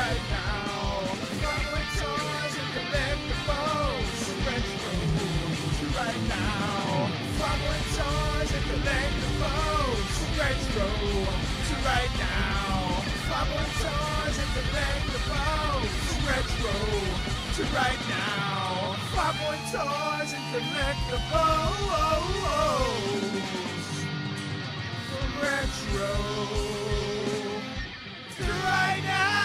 right now. Farpoint toys and collectibles. Retro to right now. Farpoint toys and collectibles. Retro to right now. Farpoint toys and collectibles. Retro to right now. Farpoint toys and collectibles. Retro to right now.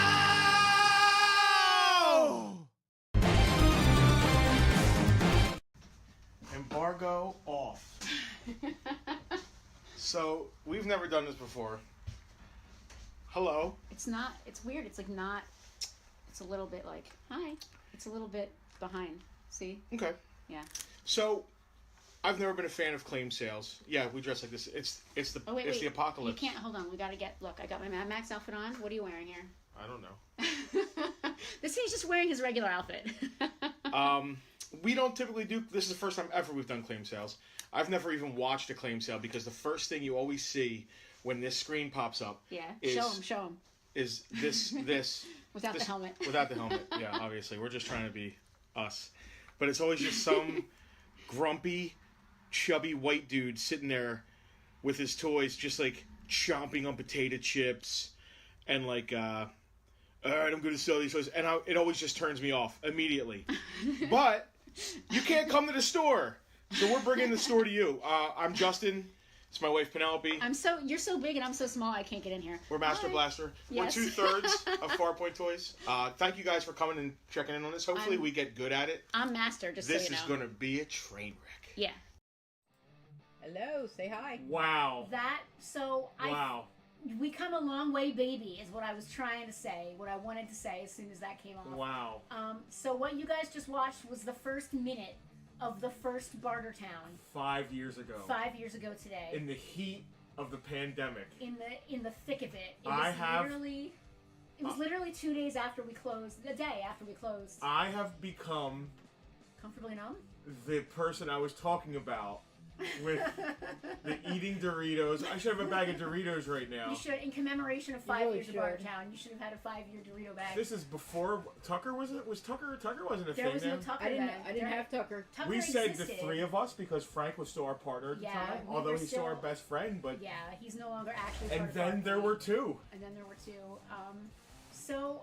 Embargo off. So we've never done this before. Hello. It's weird. It's like not. It's a little bit like hi. It's a little bit behind. See? Okay. Yeah. So, I've never been a fan of claim sales. Yeah, we dress like this. It's the apocalypse. You can't. Hold on. We gotta get. Look, I got my Mad Max outfit on. What are you wearing here? I don't know. This he's just wearing his regular outfit. We don't typically do. This is the first time ever we've done claim sales. I've never even watched a claim sale because the first thing you always see when this screen pops up. Yeah. Is, show him. Is this without the helmet? Without the helmet. Yeah, obviously we're just trying to be us, but it's always just some grumpy, chubby white dude sitting there with his toys, just like chomping on potato chips, and like, all right, I'm going to sell these toys, and it always just turns me off immediately. But you can't come to the store, so we're bringing the store to you. I'm Justin. It's my wife Penelope. You're so big and I'm so small I can't get in here. We're Master Blaster. Yes. We're 2/3 of Farpoint Toys. Thank you guys for coming and checking in on this. Hopefully we get good at it. I'm Master, just this so you know. This is going to be a train wreck. Yeah. Hello, say hi. Wow. Wow. We come a long way, baby, is what I was trying to say, what I wanted to say as soon as that came off. Wow. So what you guys just watched was the first minute of the first Bartertown. 5 years ago. 5 years ago today. In the heat of the pandemic. In the thick of it. It was literally 2 days after we closed. The day after we closed. I have become comfortably numb. The person I was talking about with the eating Doritos. I should have a bag of Doritos right now. You should, in commemoration of 5 years of Bartertown, you should have had a 5-year Dorito bag. This is before Tucker was it? Was Tucker wasn't a thing then? There was no Tucker I didn't have Tucker. We said the three of us because Frank was still our partner at the time. Although he's still our best friend, but yeah, he's no longer actually part of then there were two. And then there were two. So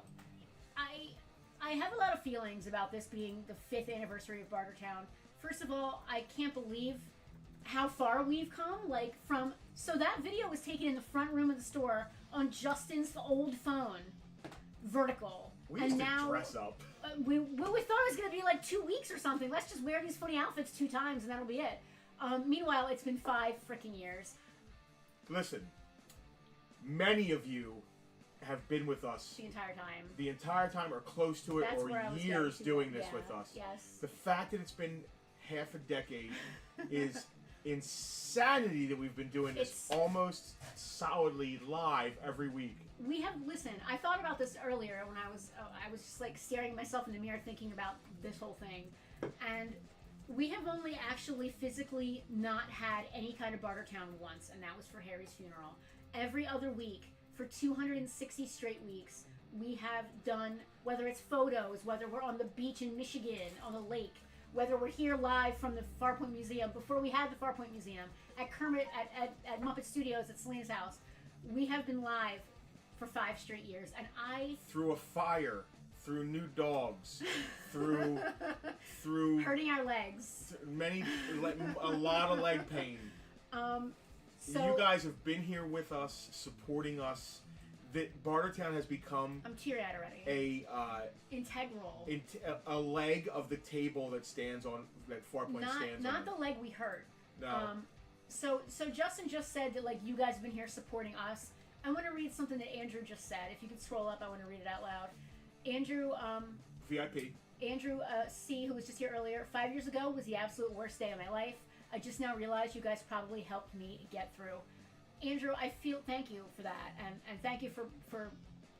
I have a lot of feelings about this being the 5th anniversary of Bartertown. First of all, I can't believe how far we've come, so that video was taken in the front room of the store on Justin's old phone, vertical. We used to dress up. We thought it was going to be like 2 weeks or something. Let's just wear these funny outfits 2 times and that'll be it. Meanwhile, it's been 5 freaking years. Listen, many of you have been with us the entire time, or close to it. That's or years doing this with us. Yes. The fact that it's been half a decade is insanity that we've been doing this almost solidly live every week. Listen, I thought about this earlier when I was just like staring myself in the mirror thinking about this whole thing, and we have only actually physically not had any kind of Bartertown once, and that was for Harry's funeral. Every other week for 260 straight weeks we have done, whether it's photos, whether we're on the beach in Michigan on a lake, whether we're here live from the Farpoint Museum, before we had the Farpoint Museum, at Kermit, at Muppet Studios, at Selena's house. We have been live for 5 straight years, and through a fire, through new dogs, through hurting our legs, a lot of leg pain. So you guys have been here with us, supporting us. That Bartertown has become I'm teary-eyed already. Integral. A leg of the table that stands on that Farpoint stands on. Not the leg we hurt. No. So Justin just said that you guys have been here supporting us. I want to read something that Andrew just said. If you could scroll up, I want to read it out loud. Andrew VIP. Andrew C, who was just here earlier. 5 years ago was the absolute worst day of my life. I just now realized you guys probably helped me get through. Andrew, thank you for that, and thank you for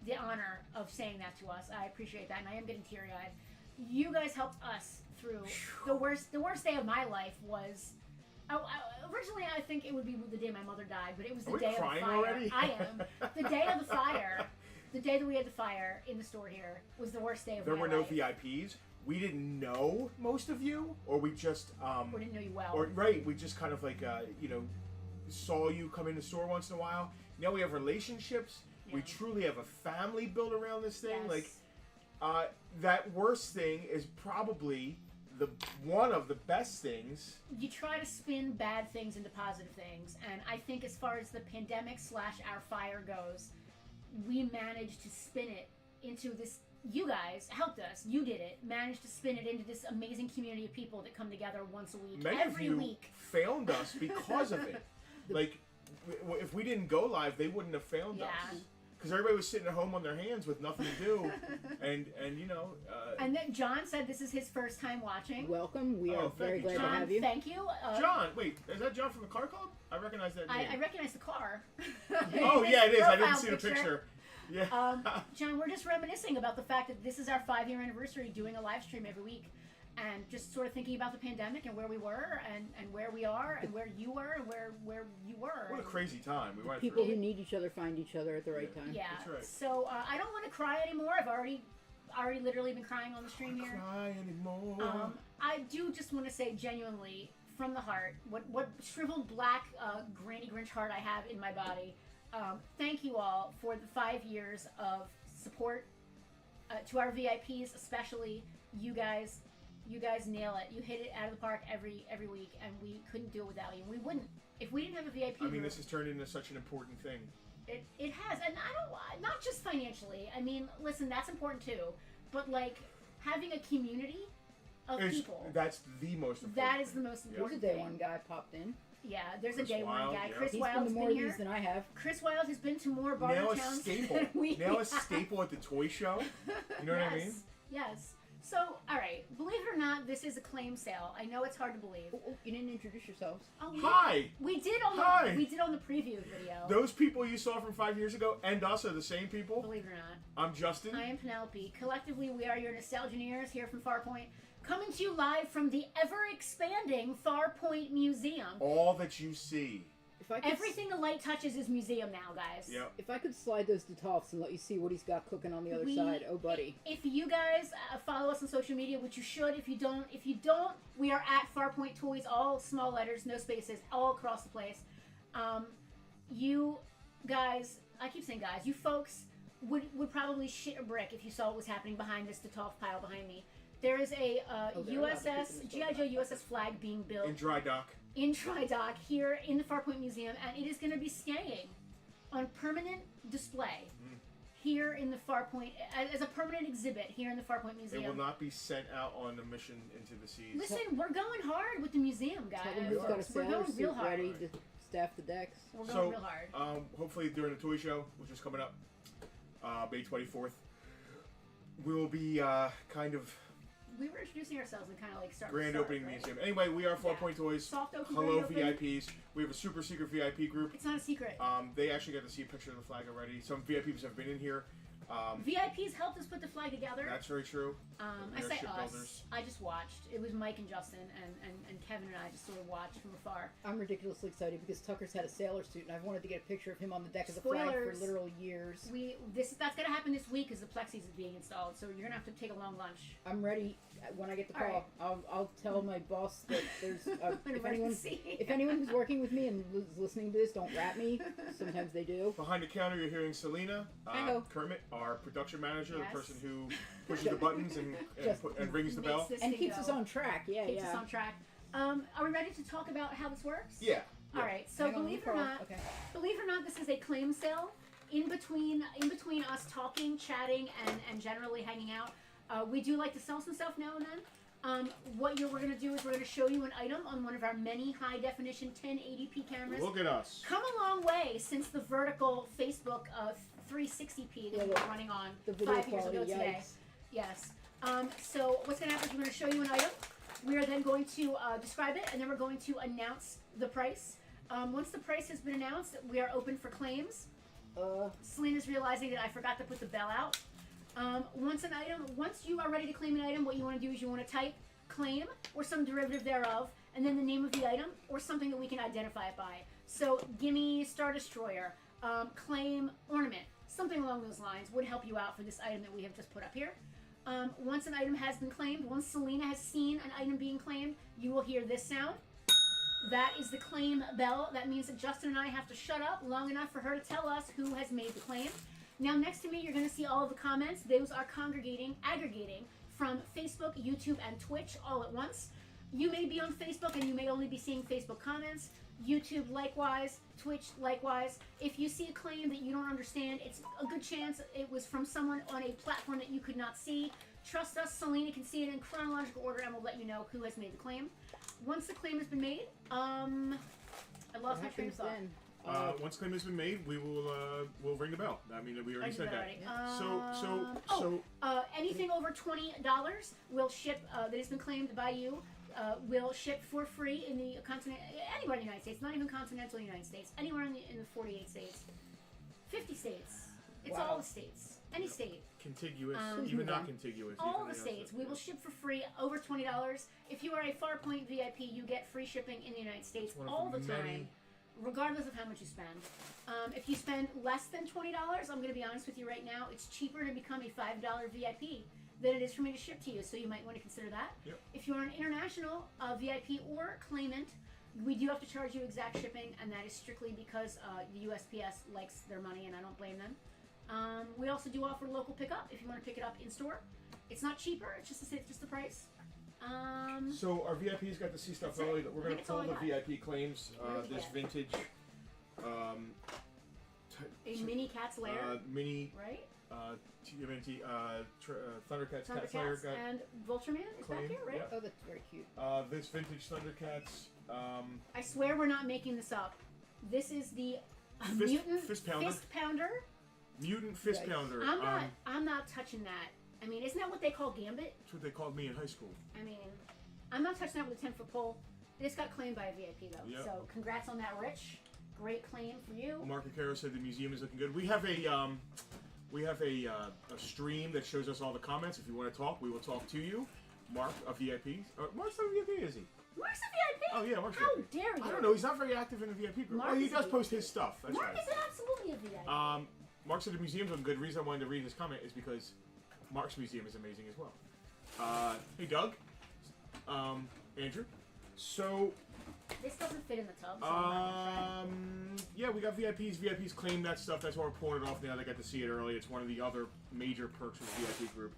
the honor of saying that to us. I appreciate that, and I am getting teary-eyed. You guys helped us through the worst day of my life was. Originally, I think it would be the day my mother died, but it was the day of the fire. Already? I am. The day of the fire the day that we had the fire in the store here was the worst day of There my were no life. VIPs. We didn't know most of you, or we just Or didn't know you well. or right, we just kind of like saw you come in the store once in a while. Now we have relationships. Yeah. We truly have a family built around this thing. Yes. Like that worst thing is probably the one of the best things. You try to spin bad things into positive things, and I think as far as the pandemic / our fire goes, we managed to spin it into this. You guys helped us. You did it. Managed to spin it into this amazing community of people that come together once a week, Many every of you week. failed us because of it. Like, if we didn't go live, they wouldn't have failed Yeah. us. Because everybody was sitting at home on their hands with nothing to do, and And then John said this is his first time watching. Welcome. We are Oh, thank very you, glad to John, have you. thank you. John, wait, is that John from the Car Club? I recognize that name. I recognize the car. Oh yeah, it is. I didn't Profile see the picture. Yeah. John, we're just reminiscing about the fact that this is our 5-year anniversary doing a live stream every week. And just sort of thinking about the pandemic and where we were and where we are and where you were and where you were. What a crazy time we went People through. who need each other find each other at the right time. Yeah. That's right. So I don't want to cry anymore. I've already literally been crying on the stream here. Cry anymore. I do just want to say genuinely, from the heart, what shriveled black Granny Grinch heart I have in my body. Thank you all for the 5 years of support. To our VIPs, especially you guys nail it. You hit it out of the park every week, and we couldn't do it without you. We wouldn't if we didn't have a VIP. I mean, group. this has turned into such an important thing. It has, and not just financially. I mean, listen, that's important too, but like having a community of people. That's the most important. That is the most There's a important day thing. one guy popped in. Yeah, there's Chris a day Wilde, one guy. yeah. Chris He's Wilde's been to more been of here. these than I have. Chris Wilde has been to more Now a Bartertowns staple. than we Now a have. staple at the toy show. You know what I mean? Yes. So, all right. Believe it or not, this is a claim sale. I know it's hard to believe. Oh, you didn't introduce yourselves. Oh, Hi. We did on Hi. the preview video. Those people you saw from 5 years ago and us are the same people. Believe it or not. I'm Justin. I am Penelope. Collectively, we are your nostalgineers here from Farpoint, coming to you live from the ever-expanding Farpoint Museum. All that you see. If I could, Everything the light touches is museum now, guys. Yep. If I could slide those to tops and let you see what he's got cooking on the other We- side, oh buddy. If you guys follow us on social media, which you should, if you don't, we are at Farpoint Toys, all small letters, no spaces, all across the place. You guys, I keep saying guys, you folks would probably shit a brick if you saw what was happening behind this Detolf pile behind me. There is a they're allowed to keep USS, them G.I. Joe USS flag being built In dry dock. in Tridock here in the Farpoint Museum, and it is going to be staying on permanent display here in the Farpoint, as a permanent exhibit here in the Farpoint It Museum. will not be sent out on a mission into the seas. Listen, we're going hard with the museum, guys. Tell them he's got a We're sailor going real suit hard. ready to staff the decks. We're going So, real hard. hopefully during the toy show, which is coming up, May 24th, we will be kind of We were introducing ourselves and kind of like starting grand to start, opening right? museum. Anyway, we are Farpoint Toys. Soft open, Hello grand open. VIPs. We have a super secret VIP group. It's not a secret. They actually got to see a picture of the flag already. Some VIPs have been in here. VIPs helped us put the flag together. That's very true. I They're say us. shipbuilders. I just watched. It was Mike and Justin and Kevin and I just sort of watched from afar. I'm ridiculously excited because Tucker's had a sailor suit and I've wanted to get a picture of him on the deck of the flag Spoilers. for literal years. That's gonna happen this week because the plexis is being installed. So you're gonna have to take a long lunch. I'm ready when I get the All call. I'll tell my boss that there's An emergency. if anyone who's working with me and is listening to this, don't rat me. Sometimes they do. Behind the counter, you're hearing Selena, Hello. Kermit, our production manager, Yes. the person who pushes the buttons and rings the bell. Makes this And thing keeps go. us on track. Yeah, Keeps yeah. us on track. Are we ready to talk about how this works? Yeah. All right. So Hang on, believe it let or me not, crawl. Okay. believe it or not, this is a claim sale. In between us talking, chatting, and generally hanging out, we do like to sell some stuff now and then. What we're going to do is we're going to show you an item on one of our many high definition 1080p cameras. Look at us. Come a long way since the vertical Facebook 360p that Yeah, we were the- running on The video 5 years quality, ago today. yikes. Yes. So what's going to happen is we're going to show you an item. We are then going to describe it, and then we're going to announce the price. Once the price has been announced, we are open for claims. Selena's realizing that I forgot to put the bell out. Once you are ready to claim an item, what you want to do is you want to type claim or some derivative thereof, and then the name of the item or something that we can identify it by. So, gimme Star Destroyer, claim ornament, something along those lines would help you out for this item that we have just put up here. Once an item has been claimed, once Selena has seen an item being claimed, you will hear this sound. That is the claim bell. That means that Justin and I have to shut up long enough for her to tell us who has made the claim. Now, next to me, you're going to see all of the comments. Those are aggregating from Facebook, YouTube, and Twitch all at once. You may be on Facebook and you may only be seeing Facebook comments. YouTube likewise, Twitch likewise. If you see a claim that you don't understand, it's a good chance it was from someone on a platform that you could not see. Trust us, Selena can see it in chronological order and will let you know who has made the claim. Once the claim has been made, I lost my train of thought. Once claim has been made, we'll ring the bell. I mean, we already said that. Already. Anything over $20 will ship that has been claimed by you. Will ship for free in the continent, anywhere in the United States, not even continental United States, anywhere in the 48 states, 50 states. It's all the states, any state. Contiguous, even not contiguous. All the states. We will ship for free over $20. If you are a Farpoint VIP, you get free shipping in the United States all the time, regardless of how much you spend. If you spend less than $20, I'm going to be honest with you right now, it's cheaper to become a $5 VIP than it is for me to ship to you, so you might want to consider that. Yep. If you're an international VIP or claimant, we do have to charge you exact shipping, and that is strictly because the USPS likes their money, and I don't blame them. We also do offer local pickup if you want to pick it up in store. It's not cheaper; it's just the price. So our VIPs got to see stuff early. We're going to pull the VIP claims. This vintage. A mini Cat's Lair. Mini. Right. Thundercats Cat Slayer got and Vultureman is back here, right? Oh, that's very cute. This vintage Thundercats. I swear we're not making this up. This is the mutant fist pounder. Mutant fist pounder. I'm not touching that. I mean, isn't that what they call Gambit? That's what they called me in high school. I mean, I'm not touching that with a 10-foot pole. This got claimed by a VIP though. Yep. So congrats on that, Rich. Great claim for you. Mark Acaro said the museum is looking good. We have a stream that shows us all the comments. If you want to talk, we will talk to you. Mark, a VIP. Mark's not a VIP, is he? Mark's a VIP? Oh, yeah, Mark's a How VIP. dare you? I don't know. He's not very active in the VIP group. Mark he is does a post VIP. his stuff. That's Mark right. is absolutely a VIP. Mark said the museum's looking good. The reason I wanted to read his comment is because Mark's museum is amazing as well. Hey, Doug. Andrew. So... This doesn't fit in the tub, so I'm not gonna try. Yeah, we got VIPs. VIPs claim that stuff. That's why we're pulling it off now. They got to see it early. It's one of the other major perks of the VIP group.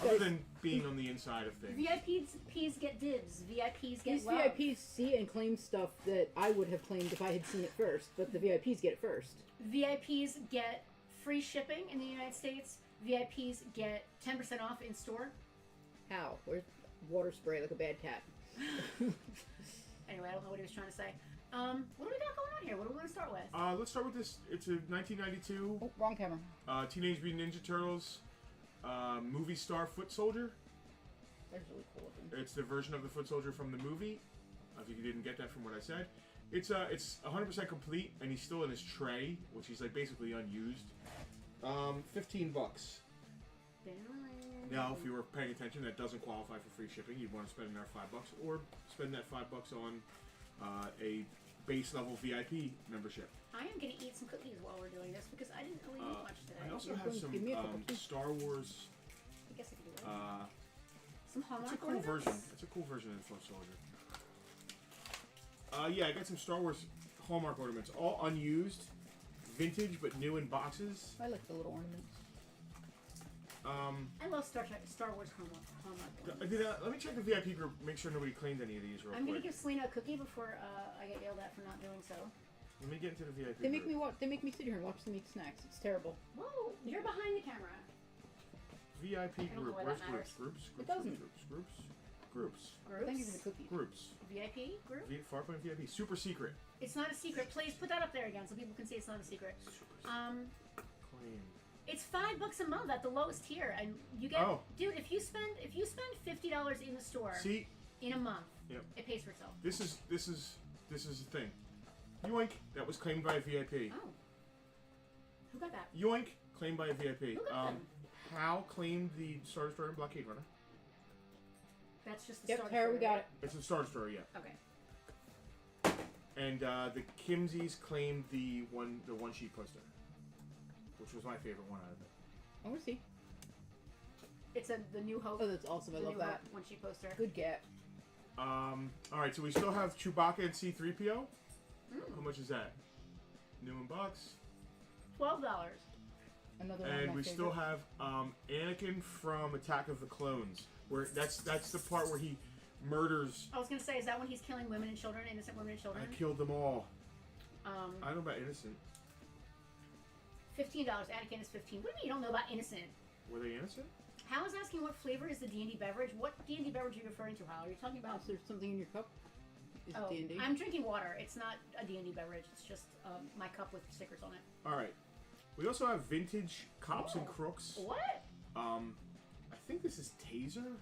Other than being on the inside of things. VIPs get dibs. VIPs get These love. VIPs see and claim stuff that I would have claimed if I had seen it first, but the VIPs get it first. VIPs get free shipping in the United States. VIPs get 10% off in store. How? Where's water spray like a bad cat? Anyway, I don't know what he was trying to say. What do we got going on here? What do we want to start with? Let's start with this. It's a 1992 Oh, wrong camera. Teenage Mutant Ninja Turtles movie star foot soldier. That's really cool looking. It's the version of the foot soldier from the movie. If you didn't get that from what I said. It's 100% complete, and he's still in his tray, which is like basically unused. $15. Now, if you were paying attention, that doesn't qualify for free shipping. You'd want to spend another $5, or spend that $5 on a base level VIP membership. I am going to eat some cookies while we're doing this because I didn't really eat much today. I also have some Star Wars. I guess I can do it. Some Hallmark It's a cool version. It's a cool version of the Foot Soldier. Yeah, I got some Star Wars Hallmark ornaments, all unused, vintage but new in boxes. I like the little ornaments. I love Star Wars Hallmark. Let me check the VIP group, make sure nobody claimed any of these real quick. I'm going to give Selena a cookie before I get yelled at for not doing so. Let me get into the VIP They make group. me watch. They make me sit here and watch them eat snacks. It's terrible. Whoa, you're behind the camera. VIP don't know group. why Where's that groups? matters. Groups? It Groups? doesn't. Groups? Groups? Groups? Thank you for the cookies. Groups. VIP group? Farpoint VIP. Super secret. It's not a secret. Please put that up there again so people can see it's not a secret. Claim. It's $5 a month at the lowest tier, and you get, dude. If you spend $50 in the store, See, in a month, Yep. it pays for itself. this is the thing. Yoink. That was claimed by a VIP. Oh, who got that? Yoink. Claimed by a VIP. Who got them? Hal claimed the Star Destroyer and Blockade Runner. That's just the Yep, Star Tara, we Destroyer, got it. It's a Star Destroyer, yeah. Okay. And the Kimsies claimed the one sheet poster. which was my favorite one out of it. I want to see. It's the New Hope. Oh, that's awesome. I the love New that. Hope when she poster. Good get. All right, so we still have Chewbacca and C-3PO. How much is that? New in bucks. $12. Another one And of my we favorite. still have Anakin from Attack of the Clones, where that's the part where he murders. I was gonna say, is that when he's killing women and children, innocent women and children? I killed them all. Um, I don't know about innocent. $15. Anakin is 15. What do you mean you don't know about innocent? Were they innocent? Hal is asking what flavor is the D&D beverage. What D&D beverage are you referring to, Hal? Are you talking Oh, about? is there something in your cup? Is Oh, it D&D? I'm drinking water. It's not a D&D beverage. It's just my cup with stickers on it. All right. We also have vintage Cops and Oh. Crooks. What? I think this is Taser.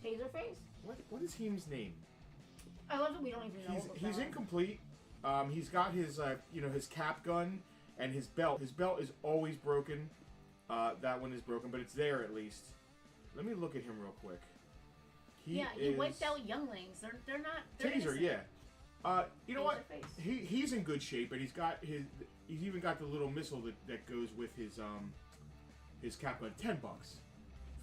Taserface? What is his name? I love that we don't even know. what He's we're incomplete. He's got his his cap gun and his belt. His belt is always broken. That one is broken, but it's there at least. Let me look at him real quick. He wiped out younglings. They're not. They're Taser, innocent. yeah. You know what? Taserface. He's in good shape, and he's even got the little missile that goes with his cap gun. $10.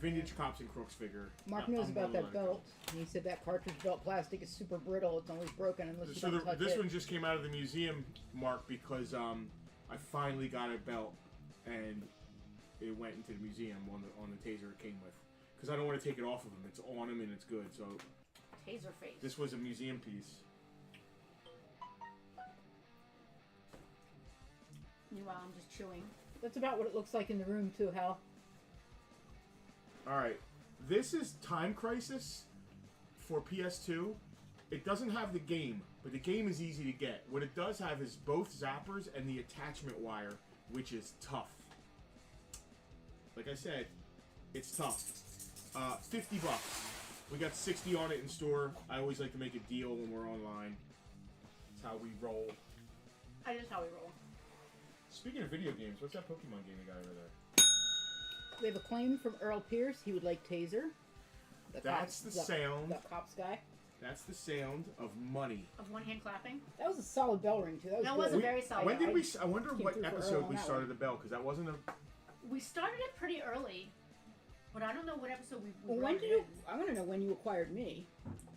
Vintage Cops and Crooks figure. Mark I'm knows about gonna let that it go. belt. And he said that cartridge belt plastic is super brittle. It's always broken unless you So don't touch this it. one just came out of the museum, Mark, because I finally got a belt, and it went into the museum on the Taser it came with. Because I don't want to take it off of him. It's on him and it's good. So Taserface. this was a museum piece. Meanwhile, I'm just chewing. That's about what it looks like in the room too, Hal. All right, this is Time Crisis for PS2. It doesn't have the game, but the game is easy to get. What it does have is both zappers and the attachment wire, which is tough. Like I said, it's tough. $50. We got 60 on it in store. I always like to make a deal when we're online. That's how we roll. That is how we roll. Speaking of video games, what's that Pokemon game you got over there? We have a claim from Earl Pierce. He would like Taser. That's the sound. The cops guy. That's the sound of money. Of one hand clapping. That was a solid bell ring too. That That was was good. a very solid. When did I we? I wonder came what through for episode Earl on we that started one. the bell, because that wasn't a. We started it pretty early, but I don't know what episode we. Well, when did you? I want to know when you acquired me.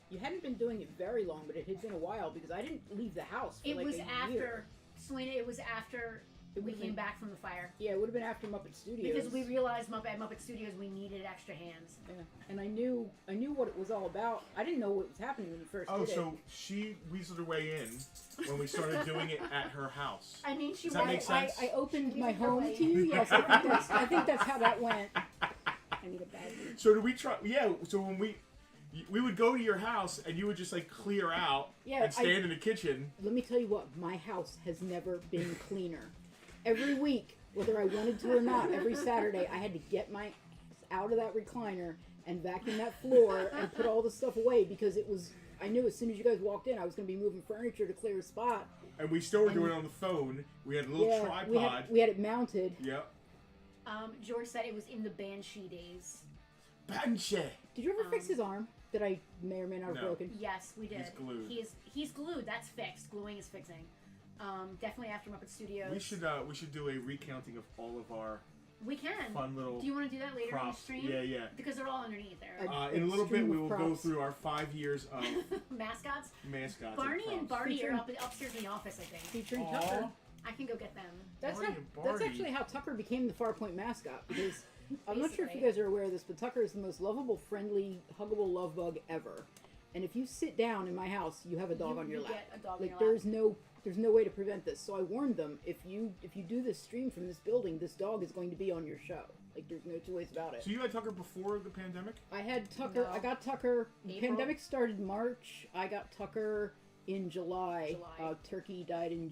You hadn't been doing it very long, but it had been a while because I didn't leave the house for It like was a after year. Selena. It was after It we would've came been- back from the fire Yeah, it would have been after Muppet Studios. because we realized at Muppet Studios we needed extra hands. Yeah. And I knew what it was all about. I didn't know what was happening when you first Oh, did so she weaseled her way in when we started doing it at her house. I mean, she Does that was. make sense? I opened She my weaseled her home way to you. Yes, I think that's how that went. I need a bag. So did we try? Yeah. So when we would go to your house and you would just like clear out Yeah, and stand in the kitchen. Let me tell you what, my house has never been cleaner. Every week, whether I wanted to or not, every Saturday, I had to get my ass out of that recliner and vacuum that floor and put all the stuff away because it was. I knew as soon as you guys walked in, I was going to be moving furniture to clear a spot. And we still were doing it on the phone. We had a little Yeah, tripod. we had it mounted. Yep. George said it was in the Banshee days. Banshee. Did you ever fix his arm that I may or may not have No. broken? Yes, we did. He's glued. He's glued. That's fixed. Gluing is fixing. Definitely after Muppet Studios. We should do a recounting of all of our We can. fun little. Do you want to do that later on the props. stream? Yeah, yeah. Because they're all underneath there. In a little bit, Stream we of will go props. through our 5 years of Mascots. mascots. Barney and props. Barty are Featuring- upstairs in the office, I think. Featuring Aw. Tucker. I can go get them. That's Barney how, and that's Barty. actually how Tucker became the Farpoint mascot because I'm not sure if you Basically. guys are aware of this, but Tucker is the most lovable, friendly, huggable love bug ever. And if you sit down in my house, you have a dog on your lap. Get a dog Like on your lap. there's no way to prevent this. So I warned them, if you do this stream from this building, this dog is going to be on your show. Like there's no two ways about it. So you had Tucker before the pandemic? I had Tucker. No. I got Tucker. The April? pandemic started March. I got Tucker in July. July. Turkey died in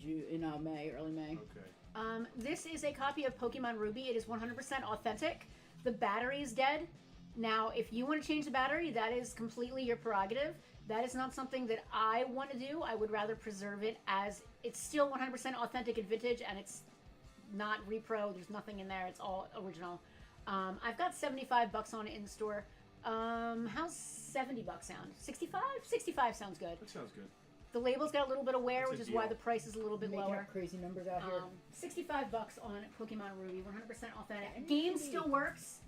May, early May. Okay. This is a copy of Pokemon Ruby. It is 100% authentic. The battery is dead. Now, if you want to change the battery, that is completely your prerogative. That is not something that I want to do. I would rather preserve it as it's still 100% authentic and vintage, and it's not repro. There's nothing in there. It's all original. I've got $75 on it in the store. How's $70 sound? 65? 65 sounds good. That sounds good. The label's got a little bit of wear, That's which a is why deal. the price is a little bit Making lower. up crazy numbers out here. $65 on Pokemon Ruby, 100% authentic. Yeah, Game Ruby. still works.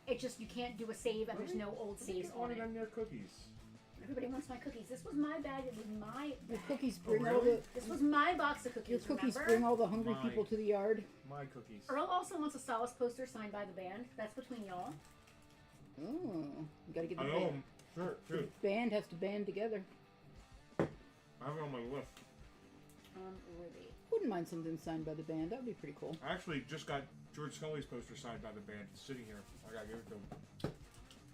It just, you can't do a save, and there's no old saves on it. them their cookies. Everybody wants my cookies. This was my bag. It was my Your bag. cookies bring really? all the This was my box of cookies. your cookies remember? bring all the hungry Mine. people to the yard. My cookies. Earl also wants a Solace poster signed by the band. That's between y'all. Oh, you gotta get the I band. know. Sure, The too. band has to band together. I have it on my list. Ruby. Wouldn't mind something signed by the band. That would be pretty cool. I actually just got George Scully's poster signed by the band. It's sitting here. I gotta give it to him.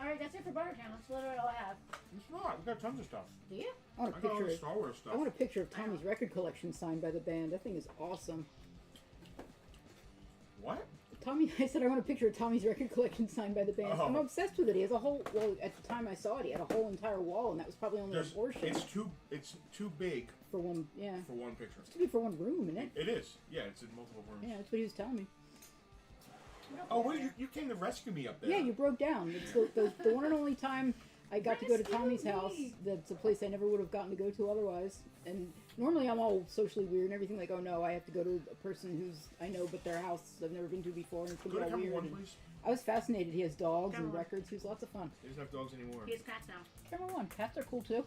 All right, that's it for Bartertown. That's literally all I have. It's not. We got tons of stuff. Do you? I want a I got all picture. the Star Wars stuff. I want a picture of I know. Tommy's record collection signed by the band. That thing is awesome. What? Tommy, I said I want a picture of Tommy's record collection signed by the band. Oh. I'm obsessed with it. He has a whole. Well, at the time I saw it, he had a whole entire wall, and that was probably only a portion It's too big for one. Yeah, for one picture. it's too big for one room, isn't it? It is. Yeah, it's in multiple rooms. Yeah, that's what he was telling me. Oh, what? You came to rescue me up there. Yeah, you broke down. It's the one and only time I got to go to Rescue Tommy's me. house. That's a place I never would have gotten to go to otherwise. And normally I'm all socially weird and everything. Like, oh no, I have to go to a person who's I know, but their house I've never been to before, and it's Go gonna to be all camera weird. one, And please. I was fascinated. He has dogs Camera and one. records. He was lots of fun. He doesn't have dogs anymore. He has cats now. Camera one, cats are cool too.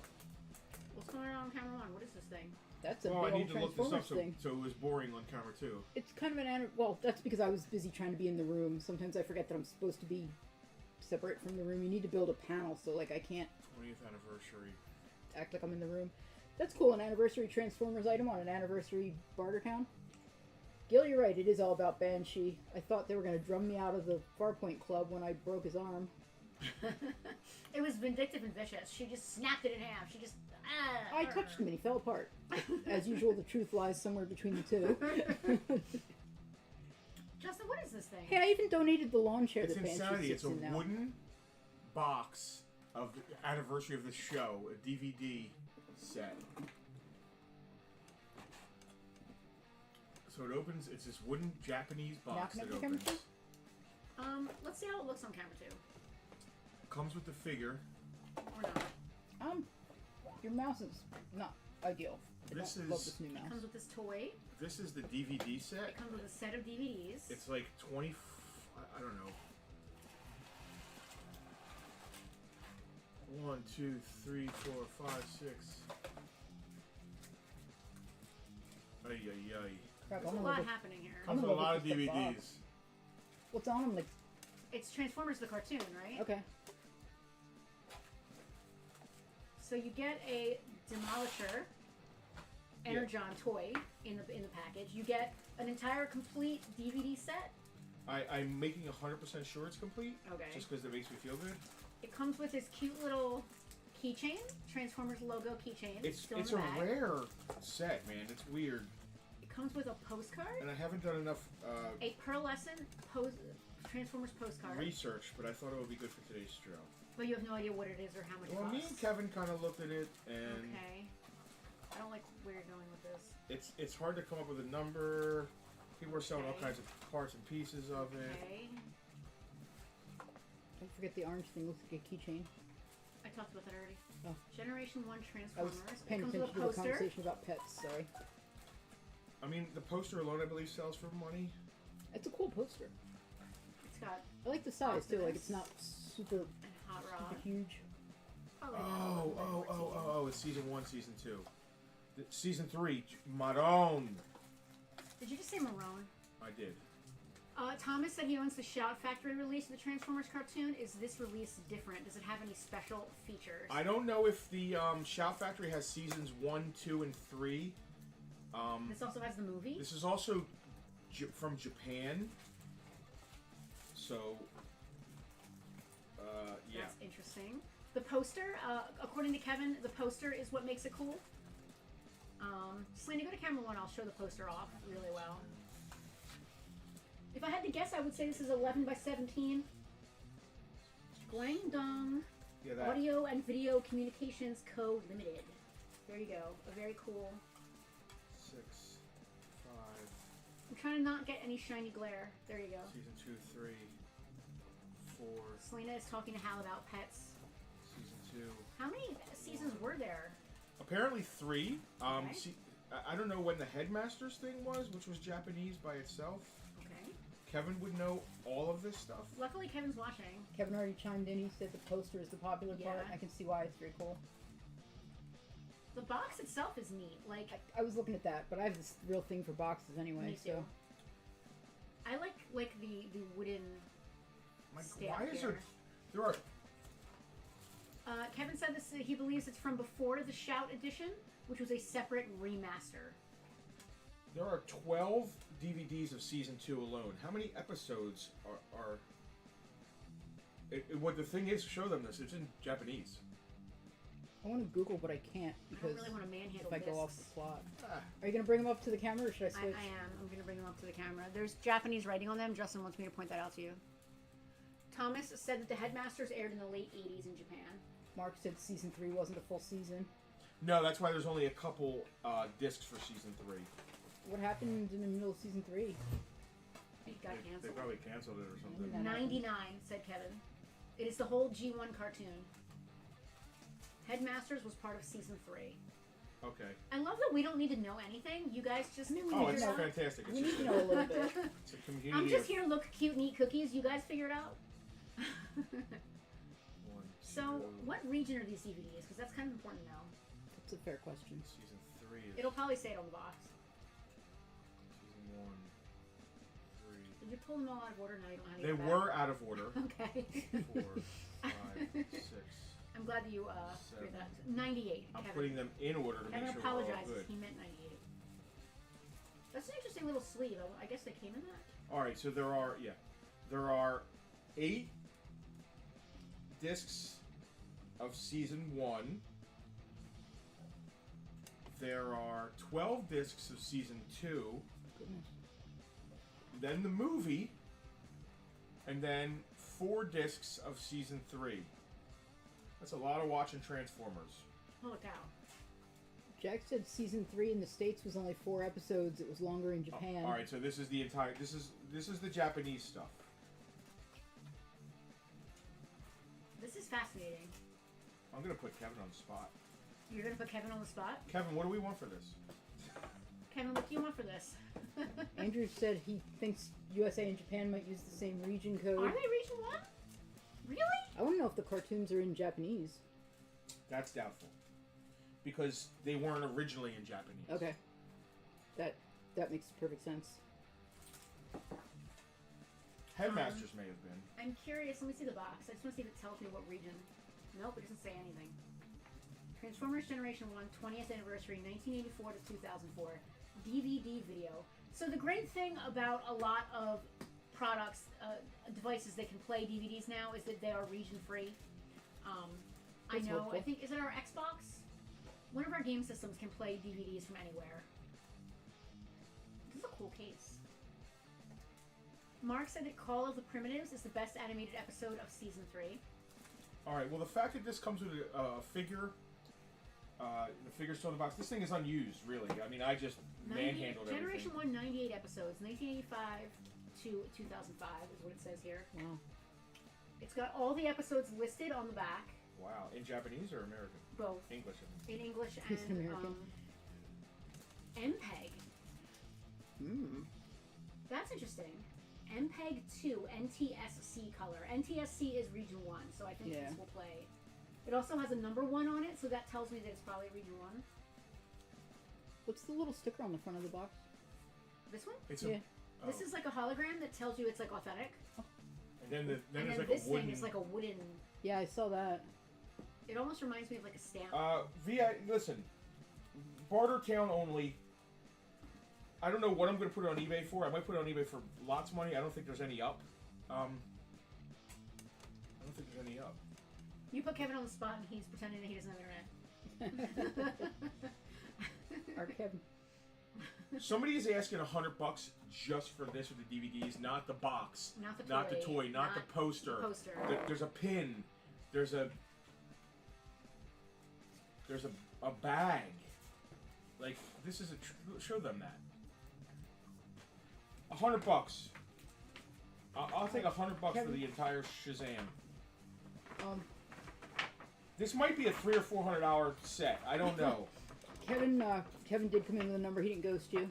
What's going on camera one? What is this thing? That's a Well, I big need old to look this Transformers up so, thing. so it was boring on camera too. It's kind of well, that's because I was busy trying to be in the room. Sometimes I forget that I'm supposed to be separate from the room. You need to build a panel, so like I can't 20th anniversary. act like I'm in the room. That's cool. An anniversary Transformers item on an anniversary Bartertown. Gil, you're right. It is all about Banshee. I thought they were going to drum me out of the Farpoint Club when I broke his arm. It was vindictive and vicious. She just snapped it in half. She just. I touched him and he fell apart. As usual, the truth lies somewhere between the two. Justin, what is this thing? Hey, I even donated the lawn chair It's that Banshee insanity. sits It's a in now. wooden box of the anniversary of the show, a DVD set. So it opens. It's this wooden Japanese box Now that can I camera opens. two? Let's see how it looks on camera two. Comes with the figure. Or not. Your mouse is not ideal. I This don't love is- this new It mouse. comes with this toy. This is the DVD set. It comes with a set of DVDs. It's like 20. I don't know. 1, 2, 3, 4, 5, 6. Ay, ay, ay. Crap, There's I'm a gonna lot look- happening here. I'm Comes with gonna a lot of look at the DVDs. box. What's on them? Like, It's Transformers the cartoon, right? okay. So you get a Demolisher Energon toy in the package. You get an entire complete DVD set. I'm making 100% sure it's complete. Okay. Just because it makes me feel good. It comes with this cute little keychain, Transformers logo keychain. It's still it's in a the bag. rare set, man. It's weird, It comes with a postcard, and I haven't done enough a pearlescent Transformers postcard, research, but I thought it would be good for today's show. but you have no idea what it is or how much Well, it me costs. and Kevin kind of looked at it, and Okay. I don't like where you're going with this. it's hard to come up with a number. People are selling all Okay. kinds of parts and pieces of it. Okay. Don't forget the orange thing. Looks like a keychain. I talked about that already. Oh. Generation 1 I was Transformers. paying It comes attention with to a the poster. conversation about pets. Sorry. I mean, the poster alone, I believe, sells for money. It's a cool poster. It's got I like the size too. Like it's Optimus. not super, a hot rod. super huge. Probably Oh! It's season 1, season 2, season 3. Maroon. Did you just say Marone? I did. Thomas said he owns the Shout Factory release of the Transformers cartoon. Is this release different? Does it have any special features? I don't know if the Shout Factory has seasons 1, 2, and 3. This also has the movie. This is also from Japan. So, yeah. That's interesting. The poster, according to Kevin, the poster is what makes it cool. Selena, go to camera 1. I'll show the poster off really well. If I had to guess, I would say this is 11 by 17. Guangdong Yeah, that. Audio and Video Communications Co. Limited. There you go. A very cool. 6, 5, I'm trying to not get any shiny glare. There you go. season 2, 3, 4, Selena is talking to Hal about pets. season 2. How many seasons were there? Apparently 3. Okay. See, I don't know when the Headmasters thing was, which was Japanese by itself. Okay. Kevin would know all of this stuff. Luckily, Kevin's watching. Kevin already chimed in. He said the poster is the popular part. Yeah. I can see why it's very cool. The box itself is neat. Like, I was looking at that, but I have this real thing for boxes anyway. me too. So I like the wooden. Like, Stay why up is here. there are Kevin said this. He believes it's from before the Shout edition, which was a separate remaster. there are 12 DVDs of season 2 alone. How many episodes are what the thing is? Show them this. It's in Japanese. I want to Google, but I can't I because don't really want to manhandle if I discs. go off the plot. Ah, Are you gonna bring them up to the camera, or should I I switch? am. I'm going to bring them up to the camera. There's Japanese writing on them. Justin wants me to point that out to you. Thomas said that the Headmasters aired in the late 80s in Japan. Mark said season 3 wasn't a full season. no, that's why there's only a couple discs for season 3. What happened in the middle of season 3? It got They canceled. probably canceled it or something. That 99, said Kevin. It is the whole G1 cartoon. Headmasters was part of season 3. Okay. I love that we don't need to know anything. You guys just I mean, we Oh, need it's to know. fantastic. It's We need just to know a little bit. it's a community. I'm just of here to look cute and eat cookies. You guys figure it out. 1, So, 2, what region are these DVDs? Because that's kind of important to know. That's a fair question. Season 3 is It'll probably say it on the box. season 1, 3. Did you pull them all out of order? Now you don't have any. They back. were out of order. Okay. 4, 5, 6. I'm glad that you threw that. 98. I'm Kevin. putting them in order to Kevin make sure we're all apologizes. good. He meant 98. That's an interesting little sleeve. I guess they came in that. All right, so there are 8 discs of season 1. There are 12 discs of season 2. Goodness. Then the movie, and then 4 discs of season 3. That's a lot of watching Transformers. Holy cow. Jack said season 3 in the States was only 4 episodes. It was longer in Japan. All right, so this is the entire. This is the Japanese stuff. This is fascinating. I'm gonna put Kevin on the spot. You're going to put Kevin on the spot? Kevin, what do we want for this? Kevin, what do you want for this? Andrew said he thinks USA and Japan might use the same region code. Are they region 1? Really? I want to know if the cartoons are in Japanese. That's doubtful, because they weren't originally in Japanese. Okay. That makes perfect sense. Headmasters may have been. I'm curious. Let me see the box. I just want to see if it tells me what region. Nope, it doesn't say anything. Transformers Generation 1, 20th Anniversary, 1984 to 2004. DVD video. So the great thing about a lot of products, devices that can play DVDs now is that they are region free. I That's know, helpful. I think, is it our Xbox? One of our game systems can play DVDs from anywhere. This is a cool case. Mark said that Call of the Primitives is the best animated episode of season 3. All right. Well, the fact that this comes with a figure, the figure's still in the box. This thing is unused, really. I mean, I just manhandled Generation everything. 1, 98 episodes, 1985 to 2005 is what it says here. Wow. It's got all the episodes listed on the back, Wow. In Japanese or American? both English. in English It's and American. MPEG. Hmm. That's interesting. MPEG 2 NTSC color. NTSC is region 1, so I think Yeah. this will play. It also has a number 1 on it, so that tells me that it's probably region 1. What's the little sticker on the front of the box? This one? It's Yeah. a. This is like a hologram that tells you it's like authentic. And then And there's then like this a wooden. thing is like a wooden. Yeah, I saw that. It almost reminds me of like a stamp. Listen, Bartertown only. I don't know what I'm going to put it on eBay for. I might put it on eBay for lots of money. I don't think there's any up. I don't think there's any up. You put Kevin on the spot and he's pretending that he doesn't have internet. Our Kevin. Somebody is asking $100 just for this with the DVDs, not the box, Not the toy. not the toy, not the poster. The poster. There's a pin. There's a bag. Like, this is show them that. $100. I'll take $100 for Kevin. the entire Shazam. This might be a $300 or $400 set. I don't know. Kevin did come in with a number. He didn't ghost you.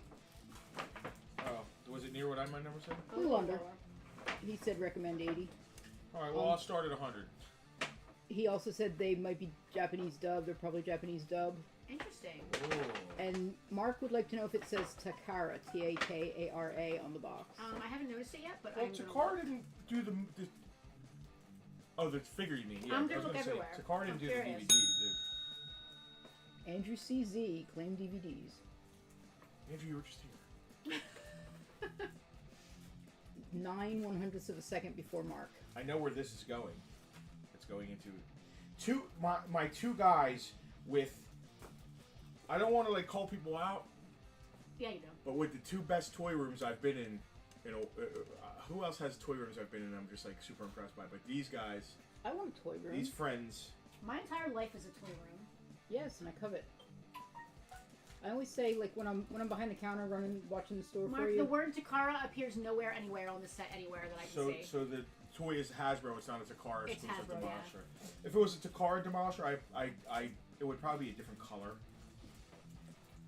Oh, was it near what my number said? A little under. He said recommend 80. All right, well, I'll start at 100. He also said they might be Japanese dub. They're probably Japanese dub. Interesting. Ooh. And Mark would like to know if it says Takara, Takara, on the box. I haven't noticed it yet, but Well, I'm gonna Takara look. didn't do the. Oh, the figure you mean? Yeah, I'm I gonna was look gonna say everywhere. Takara didn't I'm do curious. the DVD. Andrew CZ claimed DVDs. Andrew, you were just here. 9/100ths of a second before Mark. I know where this is going. It's going into my two guys with. I don't want to like call people out, Yeah, you do. but with the two best toy rooms I've been in, who else has toy rooms I've been in? I'm just like super impressed by. But these guys, I want a toy room. these friends. My entire life is a toy room. Yes, and I covet. I always say, like, when I'm behind the counter running, watching the store for Mark, you. the word Takara appears nowhere, anywhere on the set, anywhere that I can see. So the toy is Hasbro. It's not a Takara It's exclusive Hasbro, yeah. demolisher. If it was a Takara demolisher, it would probably be a different color.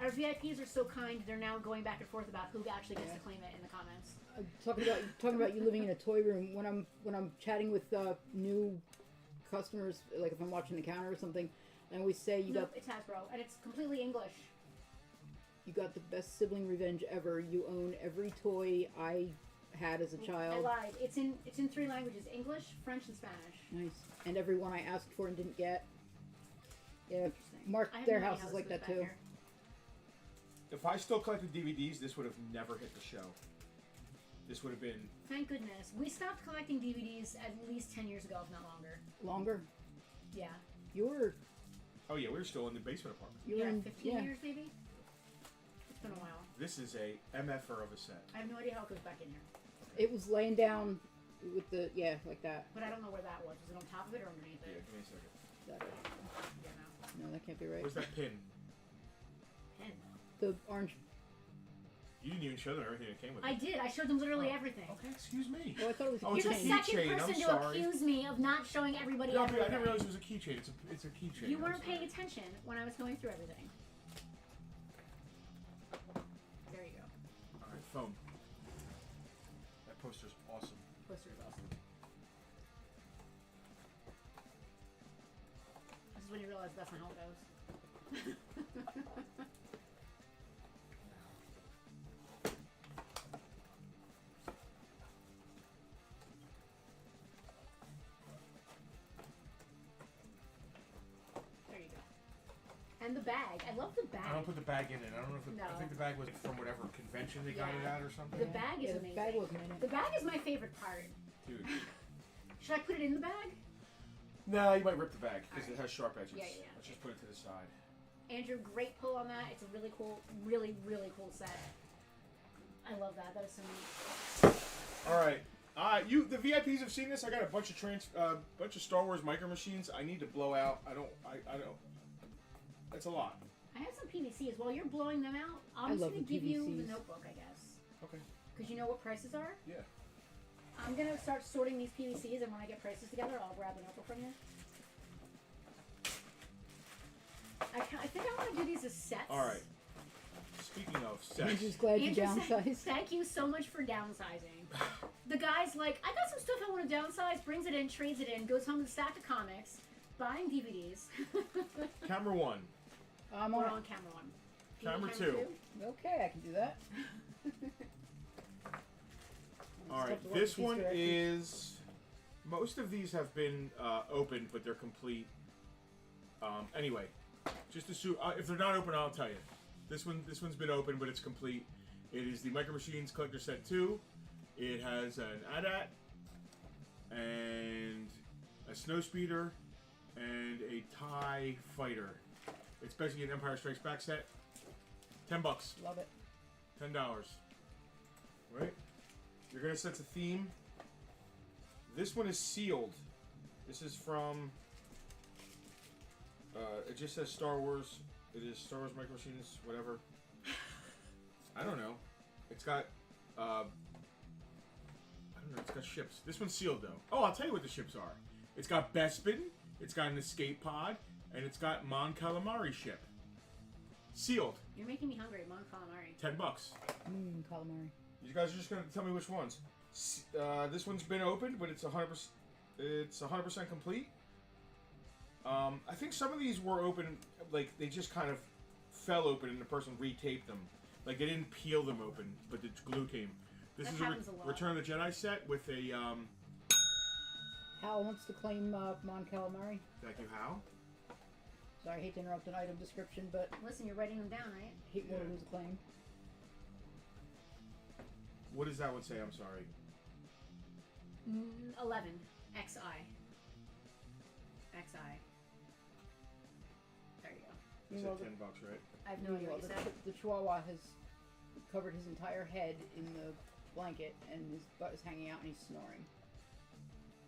Our VIPs are so kind; they're now going back and forth about who actually gets to claim it in the comments. Talking about you living in a toy room. When I'm chatting with new customers, like if I'm watching the counter or something, I always say Nope, it's Hasbro, and it's completely English. you got the best sibling revenge ever. You own every toy I had as a I child. lied. It's in 3 languages: English, French, and Spanish. Nice. And every one I asked for and didn't get. Yeah, Interesting. Mark, I have their no idea house how is this like goes that back too. here. If I still collected DVDs, this would have never hit the show. This would have been. Thank goodness. We stopped collecting DVDs at least 10 years ago, if not longer. Longer. Yeah. You were Oh yeah, we were still in the basement apartment. you were Yeah, in 15 years maybe? It's been a while. This is a MFR of a set. I have no idea how it goes back in here. It was laying down with the like that. But I don't know where that was. Was it on top of it or underneath Yeah, it? give me a second. That Yeah, no. no, that can't be right. Where's that pin? Pen. The orange. You didn't even show them everything that came with it. I did. I showed them literally Oh. everything. Okay, excuse me. Oh, I thought it was a Oh, it's You're a the keychain. second keychain, person I'm to sorry. accuse me of not showing everybody No, I everything. didn't realize it was a keychain. It's a keychain. You I'm weren't sorry. paying attention when I was going through everything. There you go. All right, phone. That poster's awesome. Poster is awesome. This is when you realize that's not how it goes. There you go. And the bag. I love the bag. I don't put the bag in it. I don't know if No. I think the bag was from whatever convention they got it Yeah. at or something. The bag is Yeah, the amazing. bag wasn't in it. The bag is my favorite part. Dude. Should I put it in the bag? No, you might rip the bag because Alright. it has sharp edges. Yeah, yeah, yeah. Let's just put it to the side. Andrew, great pull on that. It's a really cool, really, really cool set. I love that. That is so neat. All right. The VIPs have seen this. I got a bunch of Star Wars micro machines. I need to blow out. I don't. That's a lot. I have some PVCs. While you're blowing them out, I'm I just love going to the give you the PVCs. notebook, I guess. Okay. Because you know what prices are? Yeah. I'm going to start sorting these PVCs, and when I get prices together, I'll grab the notebook from you. I think I want to do these as sets. All right. Speaking of sex, Andrew's glad you Andrew said, downsized. thank you so much for downsizing. The guy's like, I got some stuff I want to downsize, brings it in, trades it in, goes home with a stack of comics, buying DVDs. camera one. I'm We're on. on camera one. Camera two. Okay, I can do that. All right. This one is. Most of these have been opened, but they're complete. Anyway, just assume if they're not open, I'll tell you. This one's been open, but it's complete. It is the Micro Machines Collector Set 2. It has an AT-AT and a Snowspeeder and a TIE Fighter. It's basically an Empire Strikes Back set. $10. Love it. $10. Right? You're gonna set the theme. This one is sealed. This is from. It just says Star Wars. It is Star Wars Micro Machines, whatever. I don't know. It's got. I don't know. It's got ships. This one's sealed though. Oh, I'll tell you what the ships are. It's got Bespin. It's got an escape pod, and it's got Mon Calamari ship. Sealed. You're making me hungry, Mon Calamari. $10. Calamari. You guys are just gonna tell me which ones. This one's been opened, but it's 100%. It's 100% complete. I think some of these were open, like they just kind of fell open, and the person retaped them. Like they didn't peel them open, but the glue came. This is a Return of the Jedi set with a. Hal wants to claim Mon Calamari. Thank you, Hal. Sorry, I hate to interrupt an item description, but Listen, you're writing them down, right? hate to lose a claim. What does that one say? I'm sorry. 11. XI. XI. There you go. You Meanwhile, said $10, right? I have no idea what you said. The Chihuahua has covered his entire head in the blanket, and his butt is hanging out, and he's snoring.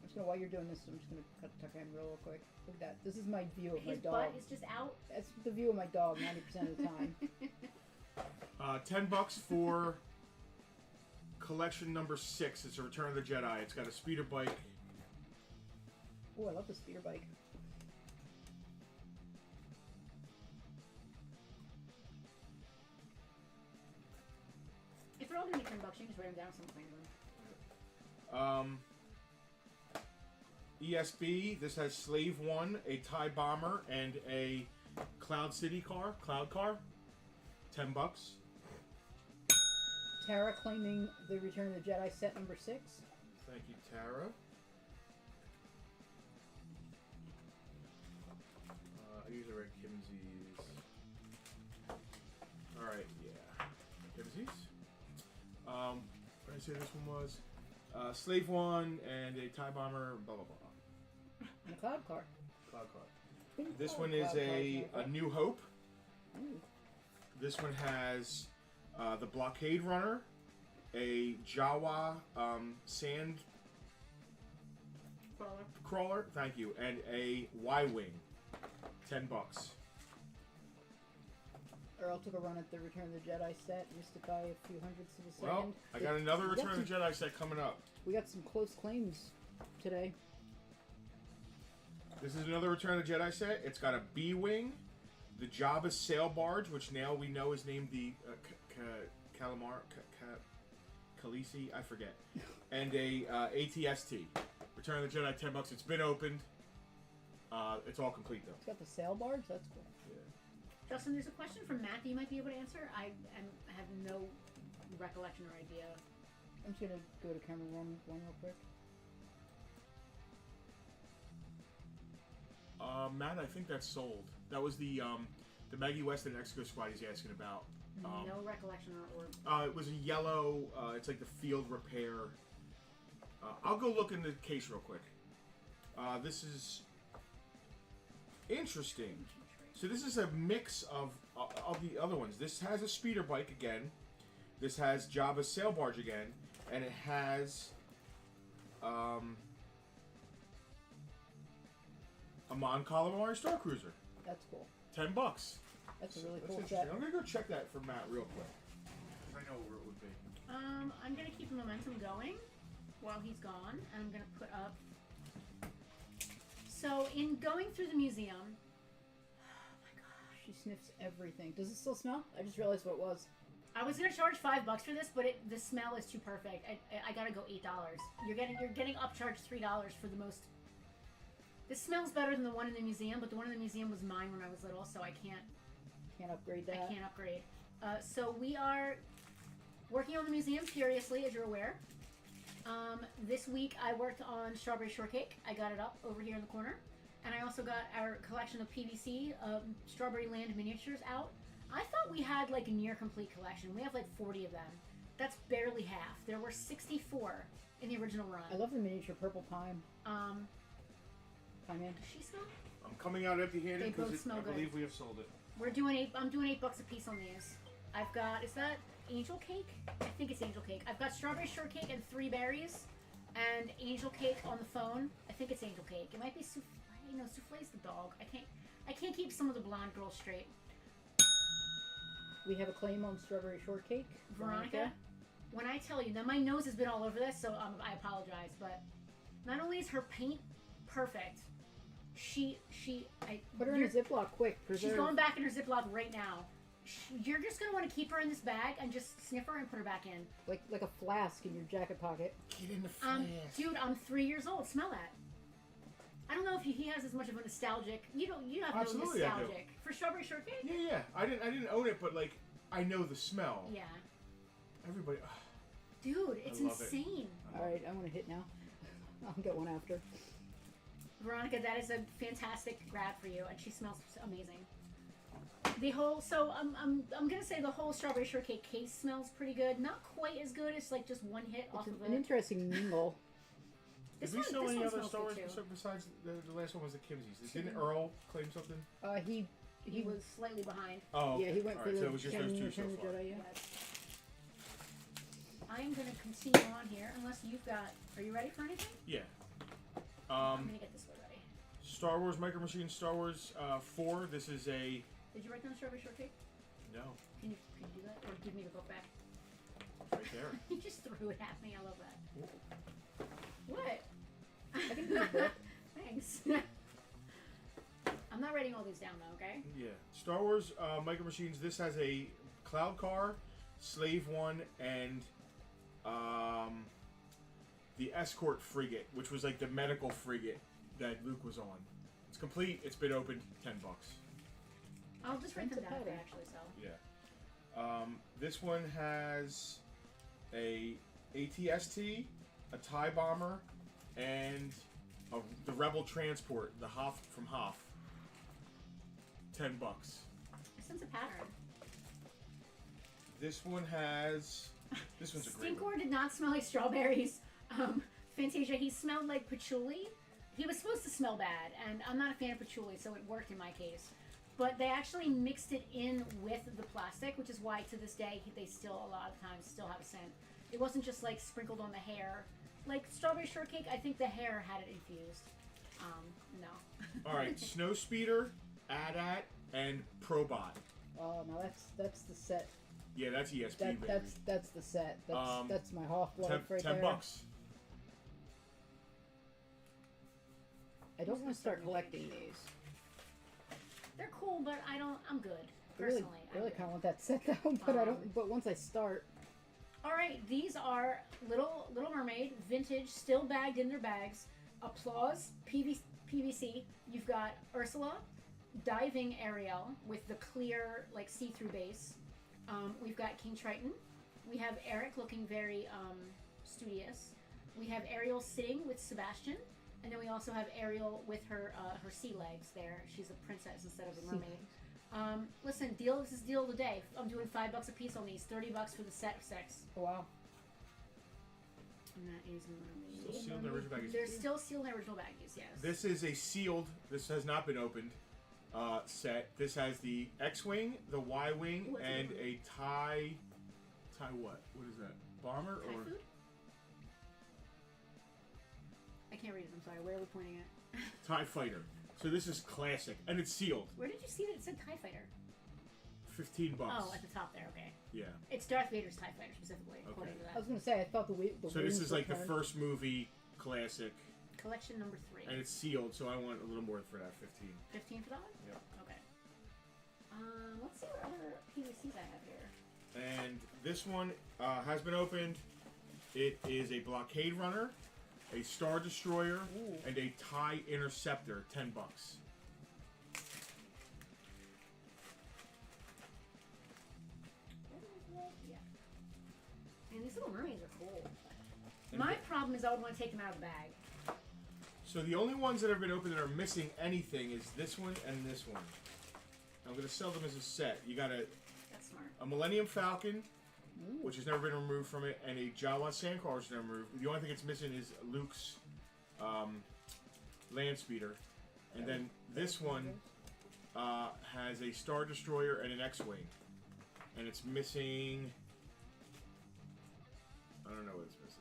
I'm just gonna, while you're doing this, I'm just gonna tuck him real quick. Look at that. This is my view of my His dog. butt is just out. That's the view of my dog 90% of the time. $10 for collection number 6. It's a Return of the Jedi. It's got a speeder bike. Oh, I love the speeder bike. If they're all gonna be $10, you can just write them down something. ESB. This has Slave 1, a TIE bomber, and a Cloud City car. Cloud car. $10. Tara claiming the Return of the Jedi set number 6. Thank you, Tara. I usually write Kimsey's. Alright, yeah. Kimsey's. What did I say this one was? Slave 1 and a TIE bomber, blah, blah, blah. And a cloud car. Cloud car. This one is a New Hope. Ooh. This one has the Blockade Runner, a Jawa sand crawler, thank you, and a Y-Wing. $10. Earl took a run at the Return of the Jedi set, missed it by a few hundredths of a second. Well, I got another Return of the Jedi set coming up. We got some close claims today. This is another Return of the Jedi set. It's got a B-Wing, the Jabba's sail barge, which now we know is named the Khaleesi, I forget, and a ATST. Return of the Jedi, $10. It's been opened. It's all complete though. It's got the sail barge. That's cool. Yeah. Justin, there's a question from Matt that you might be able to answer. I have no recollection or idea. I'm just gonna go to camera one real quick. Matt, I think that's sold. That was the Maggie Weston Exco Squad he's asking about. No recollection or It was a yellow. It's like the field repair. I'll go look in the case real quick. This is interesting. So this is a mix of the other ones. This has a speeder bike again. This has Jabba's sail barge again, and it has a Mon Calamari Star Cruiser. That's cool. $10. That's a really That's cool interesting. set. I'm gonna go check that for Matt real quick. I know where it would be. I'm gonna keep the momentum going while he's gone, and I'm gonna put up. So in going through the museum, oh my gosh, She sniffs everything. Does it still smell? I just realized what it was. I was gonna charge $5 for this, but the smell is too perfect. I gotta go $8. You're getting upcharged $3 for the most. This smells better than the one in the museum, but the one in the museum was mine when I was little, so I can't upgrade that. I can't upgrade. So we are working on the museum furiously, as you're aware. This week I worked on Strawberry Shortcake. I got it up over here in the corner. And I also got our collection of PVC Strawberry Land miniatures out. I thought we had like a near complete collection. We have like 40 of them. That's barely half. There were 64 in the original run. I love the miniature purple pine. Um, Pine man. does she smell? I'm coming out empty-handed They both because smell I good. believe we have sold it. We're doing I'm doing $8 a piece on these. I've got, is that angel cake? I think it's angel cake. I've got strawberry shortcake and 3 berries, and angel cake on the phone. I think it's angel cake. It might be souffle. No, souffle's the dog. I can't keep some of the blonde girls straight. We have a claim on Strawberry Shortcake. Veronica, when I tell you, now my nose has been all over this, so I apologize, but not only is her paint perfect, Put her in a Ziploc quick. She's Preserve. going back in her Ziploc right now. You're just gonna want to keep her in this bag and just sniff her and put her back in. Like a flask in your jacket pocket. Get in the flask. Dude, I'm 3 years old. Smell that. I don't know if he has as much of a nostalgic. You have Absolutely, no nostalgic for strawberry shortcake. Yeah. I didn't own it, but like I know the smell. Yeah. Everybody. Dude, it's I love insane. All right, I want to hit now. I'll get one after. Veronica, that is a fantastic grab for you, and she smells amazing. The whole, so I'm gonna say the whole strawberry shortcake case smells pretty good. Not quite as good as like just one hit off of An interesting mingle. Did we sell any other smells Star Wars good too. besides the last one was the Kimsey's? Didn't Earl claim something? He was slightly behind. Oh, okay. Yeah, he went All for right, the so it was just those two so Return of the far. Jedi, yeah. Yes. I am gonna continue on here unless you've got. Are you ready for anything? Yeah. I'm gonna get this one ready. Star Wars Micro Machines, Star Wars 4. This is a Did you write down strawberry shortcake? no. Can you do that, or give me the book back? Right there. You just threw it at me. I love that. What? I can do the book. Thanks. I'm not writing all these down though, okay? Yeah. Star Wars Micro Machines. This has a Cloud Car, Slave One, and the Escort Frigate, which was like the medical frigate that Luke was on. It's complete. It's been opened. $10. I'll just write them down if they Pattern. actually sell. Yeah. This one has a ATST, a TIE Bomber, and the Rebel Transport, the Hoff from Hoff. $10. I sense a pattern. This one has. This one's a great one. Stinkor did not smell like strawberries. Fantasia, he smelled like patchouli. He was supposed to smell bad, and I'm not a fan of patchouli, so it worked in my case. But they actually mixed it in with the plastic, which is why to this day they still a lot of times still have a scent. It wasn't just like sprinkled on the hair. Like strawberry shortcake, I think the hair had it infused. No. All right, Snow Speeder, AT-AT, and Probot. Oh no, that's the set. Yeah, that's ESP. That, baby. that's the set. That's my Hoff life right $10. there. I don't want to start collecting these. They're cool, but I'm good. I really, Personally. I'm really good. kind of want that set though, but I don't. But once I start, All right, these are Little Mermaid, vintage, still bagged in their bags. Applause, PVC. You've got Ursula, diving Ariel with the clear, like see-through base. We've got King Triton. We have Eric looking very studious. We have Ariel sitting with Sebastian, and then we also have Ariel with her sea legs. There, she's a princess instead of a mermaid. Listen, this is deal of the day. I'm doing $5 a piece on these. $30 for the set of 6. oh wow. And that is Mermaid. Still sealed in the original baggies. They're still sealed in the original baggies, yes. This is a sealed. This has not been opened. Set. This has the X-wing, the Y-wing, Ooh, it's and open. a TIE. TIE what? What is that? Bomber Thai or? food? I can't read it. I'm sorry. Where are we pointing at? TIE Fighter. So this is classic, and it's sealed. Where did you see that it said TIE Fighter? $15. Oh, at the top there. Okay. Yeah. It's Darth Vader's TIE Fighter specifically, according to I that. was gonna say I thought the So this wings is were like the turned. first movie classic, Collection number 3. and it's sealed. So I want a little more for that. 15. 15 for that one? Yep. Okay. Let's see what other PVCs I have here. And this one has been opened. It is a blockade runner, a Star Destroyer, Ooh. and a TIE Interceptor. $10. Yeah. And these little mermaids are cool. And My the- problem is I would want to take them out of the bag. So the only ones that have been opened that are missing anything is this one and this one. I'm going to sell them as a set. You got That's smart. a Millennium Falcon, Ooh. which has never been removed from it, and a Jawa Sandcrawler which is never removed. The only thing that's missing is Luke's land speeder. And then this one has a Star Destroyer and an X-Wing. And it's missing... I don't know what it's missing.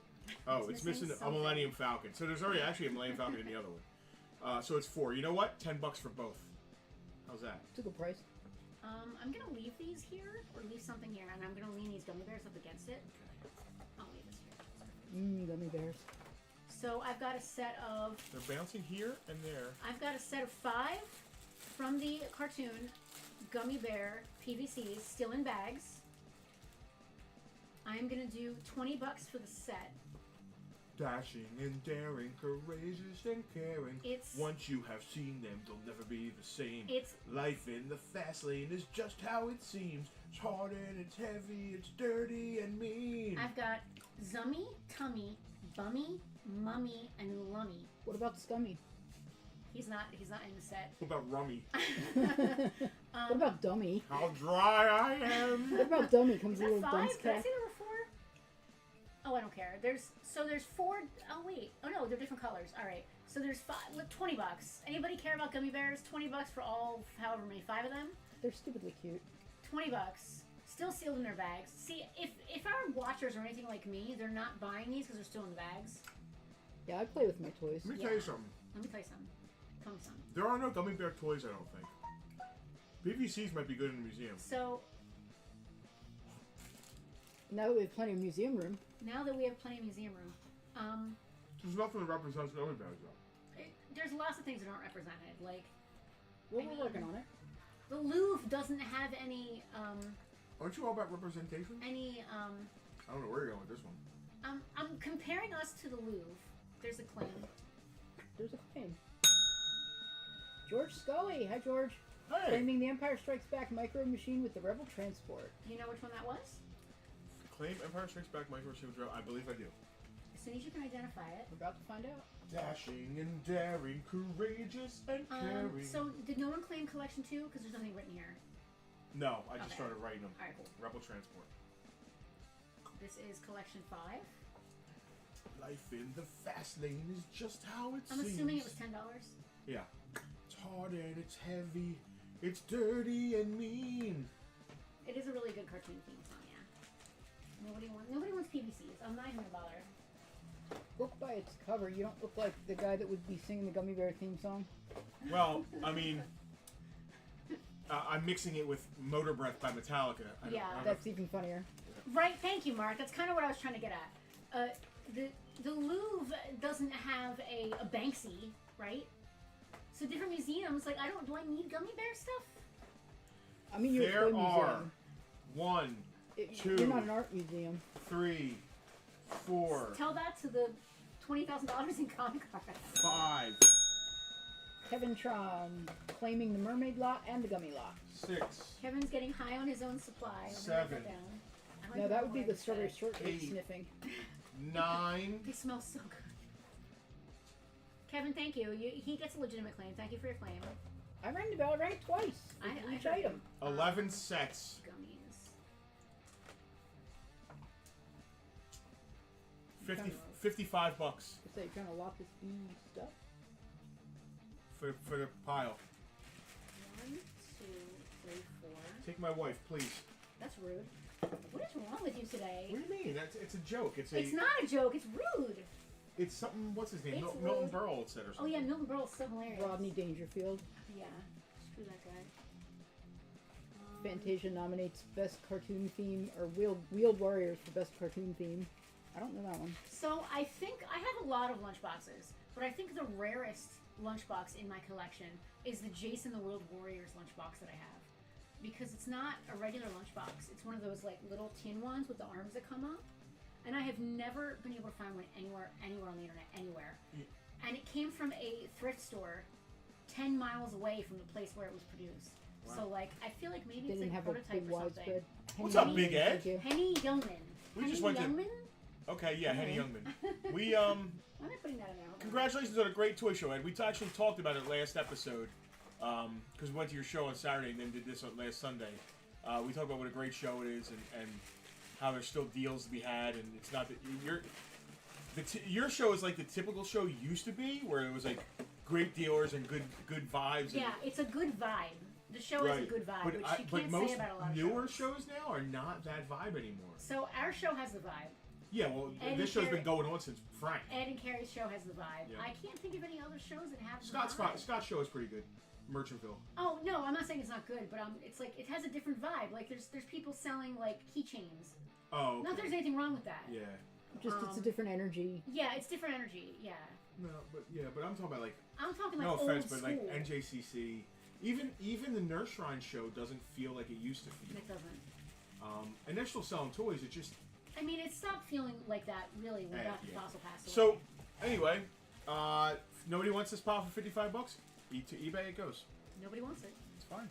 Oh, it's missing a something. Millennium Falcon. So there's already actually a Millennium Falcon in the other one. So it's 4. You know what? $10 for both. How's that? It's a good price. I'm gonna leave these here, or leave something here, and I'm gonna lean these gummy bears up against it. I'll leave this here. Gummy bears. So I've got a set of... They're bouncing here and there. I've got a set of 5 from the cartoon Gummy Bear PVCs, still in bags. I'm going to do $20 for the set. Dashing and daring, courageous and caring. It's... Once you have seen them, they'll never be the same. It's... Life in the fast lane is just how it seems. It's hard and it's heavy, it's dirty and mean. I've got Zummy, Tummy, Bummy, Mummy, and Lummy. What about Scummy? He's not in the set. What about Rummy? What about Dummy? How dry I am. What about Dummy? Comes Is a that little 5? dunce Did I cat. say there were 4? Oh, I don't care. There's 4. Oh wait. Oh no, they're different colors. All right. So there's 5. Look, $20. Anybody care about gummy bears? $20 for all, however many, 5 of them. They're stupidly cute. $20. Still sealed in their bags. See, if our watchers are anything like me, they're not buying these because they're still in the bags. Yeah, I play with my toys. Let me tell you something. Let me tell you something. Tell me something. There are no gummy bear toys, I don't think. PVCs might be good in the museum. So Now that we have plenty of museum room. now that we have plenty of museum room, There's nothing that represents gummy bears, though. there's lots of things that aren't represented. Like Well, I we're mean- working on it. the Louvre doesn't have any Aren't you all about representation? I don't know where you're going with this one. I'm comparing us to the Louvre. There's a claim. There's a claim. George Scully. Hi, George. Hey! Claiming the Empire Strikes Back micro machine with the Rebel transport. Do you know which one that was? Claim Empire Strikes Back Micro Machine Drill. I believe I do. As soon as you can identify it. We're about to find out. Dashing and daring, courageous and caring. So did no one claim collection 2? Because there's nothing written here. No, I just Okay. started writing them. All right, cool. Rebel Transport. This is collection 5. Life in the fast lane is just how it I'm seems. assuming it was $10. Yeah. It's hard and it's heavy. It's dirty and mean. It is a really good cartoon theme song, yeah. Nobody wants PVCs. I'm not even gonna bother. Look by its cover. You don't look like the guy that would be singing the Gummy Bear theme song. Well, I mean, I'm mixing it with Motor Breath by Metallica. I Yeah. don't That's even funnier. Right, thank you, Mark. That's kind of what I was trying to get at. The Louvre doesn't have a Banksy, right? So different museums, like do I need gummy bear stuff? I mean, you're a There toy are museum. 1, You're not an art museum. 3, 4, Tell that to the $20,000 in comic cards. 5, Kevin Tron claiming the mermaid lot and the gummy lot. 6, Kevin's getting high on his own supply. I'm gonna write 7. that down. I like No, that would be way the I said strawberry it. shortcake 8. sniffing. 9. They smell so good. Kevin, thank you. He gets a legitimate claim. Thank you for your claim. I rang the bell. I rang it twice. I Each heard item. 11 sets. Gummies. 55 bucks So you're trying to lock this stuff? for the pile. 1, 2, 3, 4. Take my wife, please. That's rude. What is wrong with you today? What do you mean? It's a joke. It's It's not a joke. It's rude. It's something. What's his name? It's Milton rude. Berle said or Oh something. yeah, Milton Berle's so hilarious. Rodney Dangerfield. Yeah. Screw that guy. Fantasia nominates Best Cartoon Theme, or Wheeled Warriors for Best Cartoon Theme. I don't know that one. So I think I have a lot of lunchboxes, but I think the rarest lunchbox in my collection is the Jason the World Warriors lunchbox that I have. Because it's not a regular lunchbox. It's one of those like little tin ones with the arms that come up. And I have never been able to find one anywhere on the internet, anywhere. Yeah. And it came from a thrift store 10 miles away from the place where it was produced. Wow. So like, I feel like maybe They it's didn't like have a a prototype big or something. widespread. What's Henny up, Big Youngman, Ed? thank you. Henny Youngman. We Henny just went to- Youngman? Okay, yeah, Henny Okay. Youngman. We Why am I putting that in there? Congratulations on a great toy show, Ed. We actually talked about it last episode because we went to your show on Saturday and then did this on last Sunday. We talked about what a great show it is and how there's still deals to be had, and it's not that your show is like the typical show used to be, where it was like great dealers and good vibes. Yeah, it's a good vibe. The show is a good vibe, which you but can't most say about a lot of newer shows. shows now are not that vibe anymore. So our show has the vibe. Yeah, well, Ed this and show's been Carrie- going on since Frank. Ed and Carrie's show has the vibe. Yeah. I can't think of any other shows that have Scott's the vibe. Scott's show is pretty good. Merchantville. Oh no, I'm not saying it's not good, but it's like it has a different vibe. Like there's people selling like keychains. Oh, okay. Not that there's anything wrong with that. Yeah. Just it's a different energy. Yeah, it's different energy. Yeah. No, but I'm talking about like. I'm talking like No old offense, but school. like NJCC, even the Nurse Shrine show doesn't feel like it used to feel. It doesn't. And they're still selling toys. It just. I mean, it stopped feeling like that really when Dr. Yeah. Fossil passed away. So, anyway, nobody wants this pile for $55. To eBay it goes. Nobody wants it. It's fine.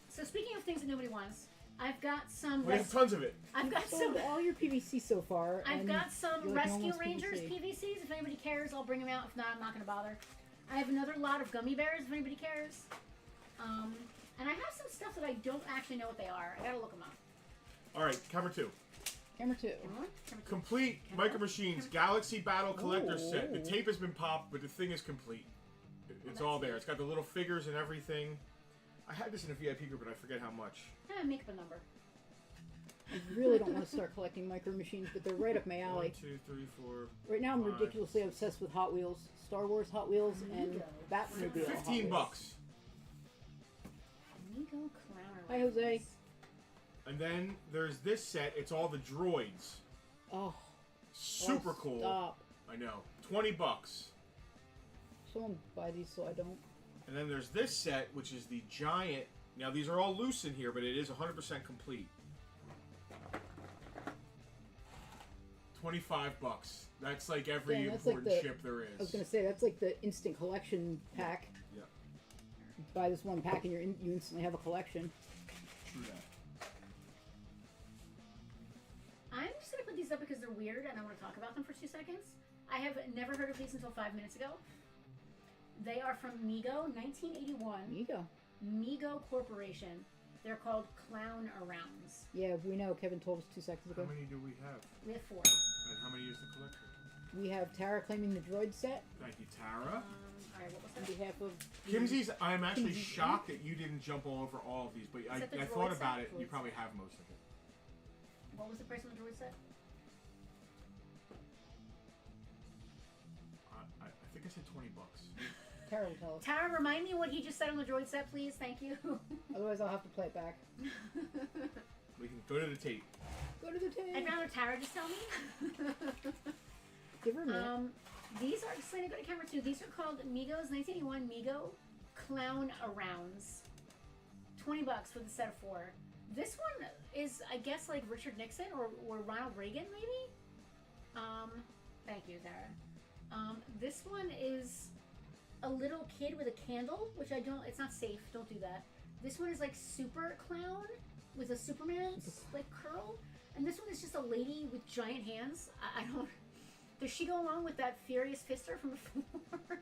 So speaking of things that nobody wants, I've got some. We have tons of it. I've got Sold some. all your PVC so far. I've and got some you're like, no one Rescue wants Rangers PVC. PVCs. If anybody cares, I'll bring them out. If not, I'm not going to bother. I have another lot of gummy bears. If anybody cares. And I have some stuff that I don't actually know what they are. I gotta look them up. All right, camera 2. Camera 2. Complete Micro Machines Galaxy Battle Collector Set. The tape has been popped, but the thing is complete. It's all there. It's got the little figures and everything. I had this in a VIP group, but I forget how much. Make up a number. I really don't want to start collecting Micro Machines, but they're right up my 1, alley. 2, 3, 4. Right now, I'm 5. ridiculously obsessed with Hot Wheels, Star Wars Hot Wheels, and Batmobile. Hot $15. Wheels. Amigo Clowner. Hi, Jose. And then there's this set. It's all the droids. Oh, Super cool. Stop. I know. $20. Someone buy these so I don't. And then there's this set, which is the giant. Now these are all loose in here, but it is 100% complete. $25. That's like every Yeah, that's like important the- ship there is. I was gonna say that's like the instant collection pack. Yeah. You buy this one pack and you instantly have a collection. True that. I'm just gonna put these up because they're weird and I want to talk about them for 2 seconds. I have never heard of these until 5 minutes ago. They are from Mego, 1981. There you go. Mego Corporation. They're called Clown Arounds. Yeah, we know. Kevin told us 2 seconds How ago. many do we have? We have 4. And how many is the collector? We have Tara claiming the droid set Thank you, Tara. Alright, what was on that? behalf of Kimsey's, I'm actually Kimsey's- shocked that you didn't jump all over all of these, but that the I droid thought set? about it. Droid You probably set. have most of it. What was the price on the droid set? I think I said $20. Tara will tell us. Tara, remind me what he just said on the droid set, please. Thank you. Otherwise, I'll have to play it back. We can go to the tape. Go to the tape. I'd rather Tara just tell me. Give her a minute. These are, just going to go to camera 2. These are called Migos 1981 Mego Clown Arounds. $20 for the set of 4. This one is, I guess, like Richard Nixon or Ronald Reagan, maybe? Thank you, Tara. This one is a little kid with a candle, which it's not safe. Don't do that. This one is like Super Clown with a Superman's like curl. And this one is just a lady with giant hands. I don't... Does she go along with that Furious Fister from before?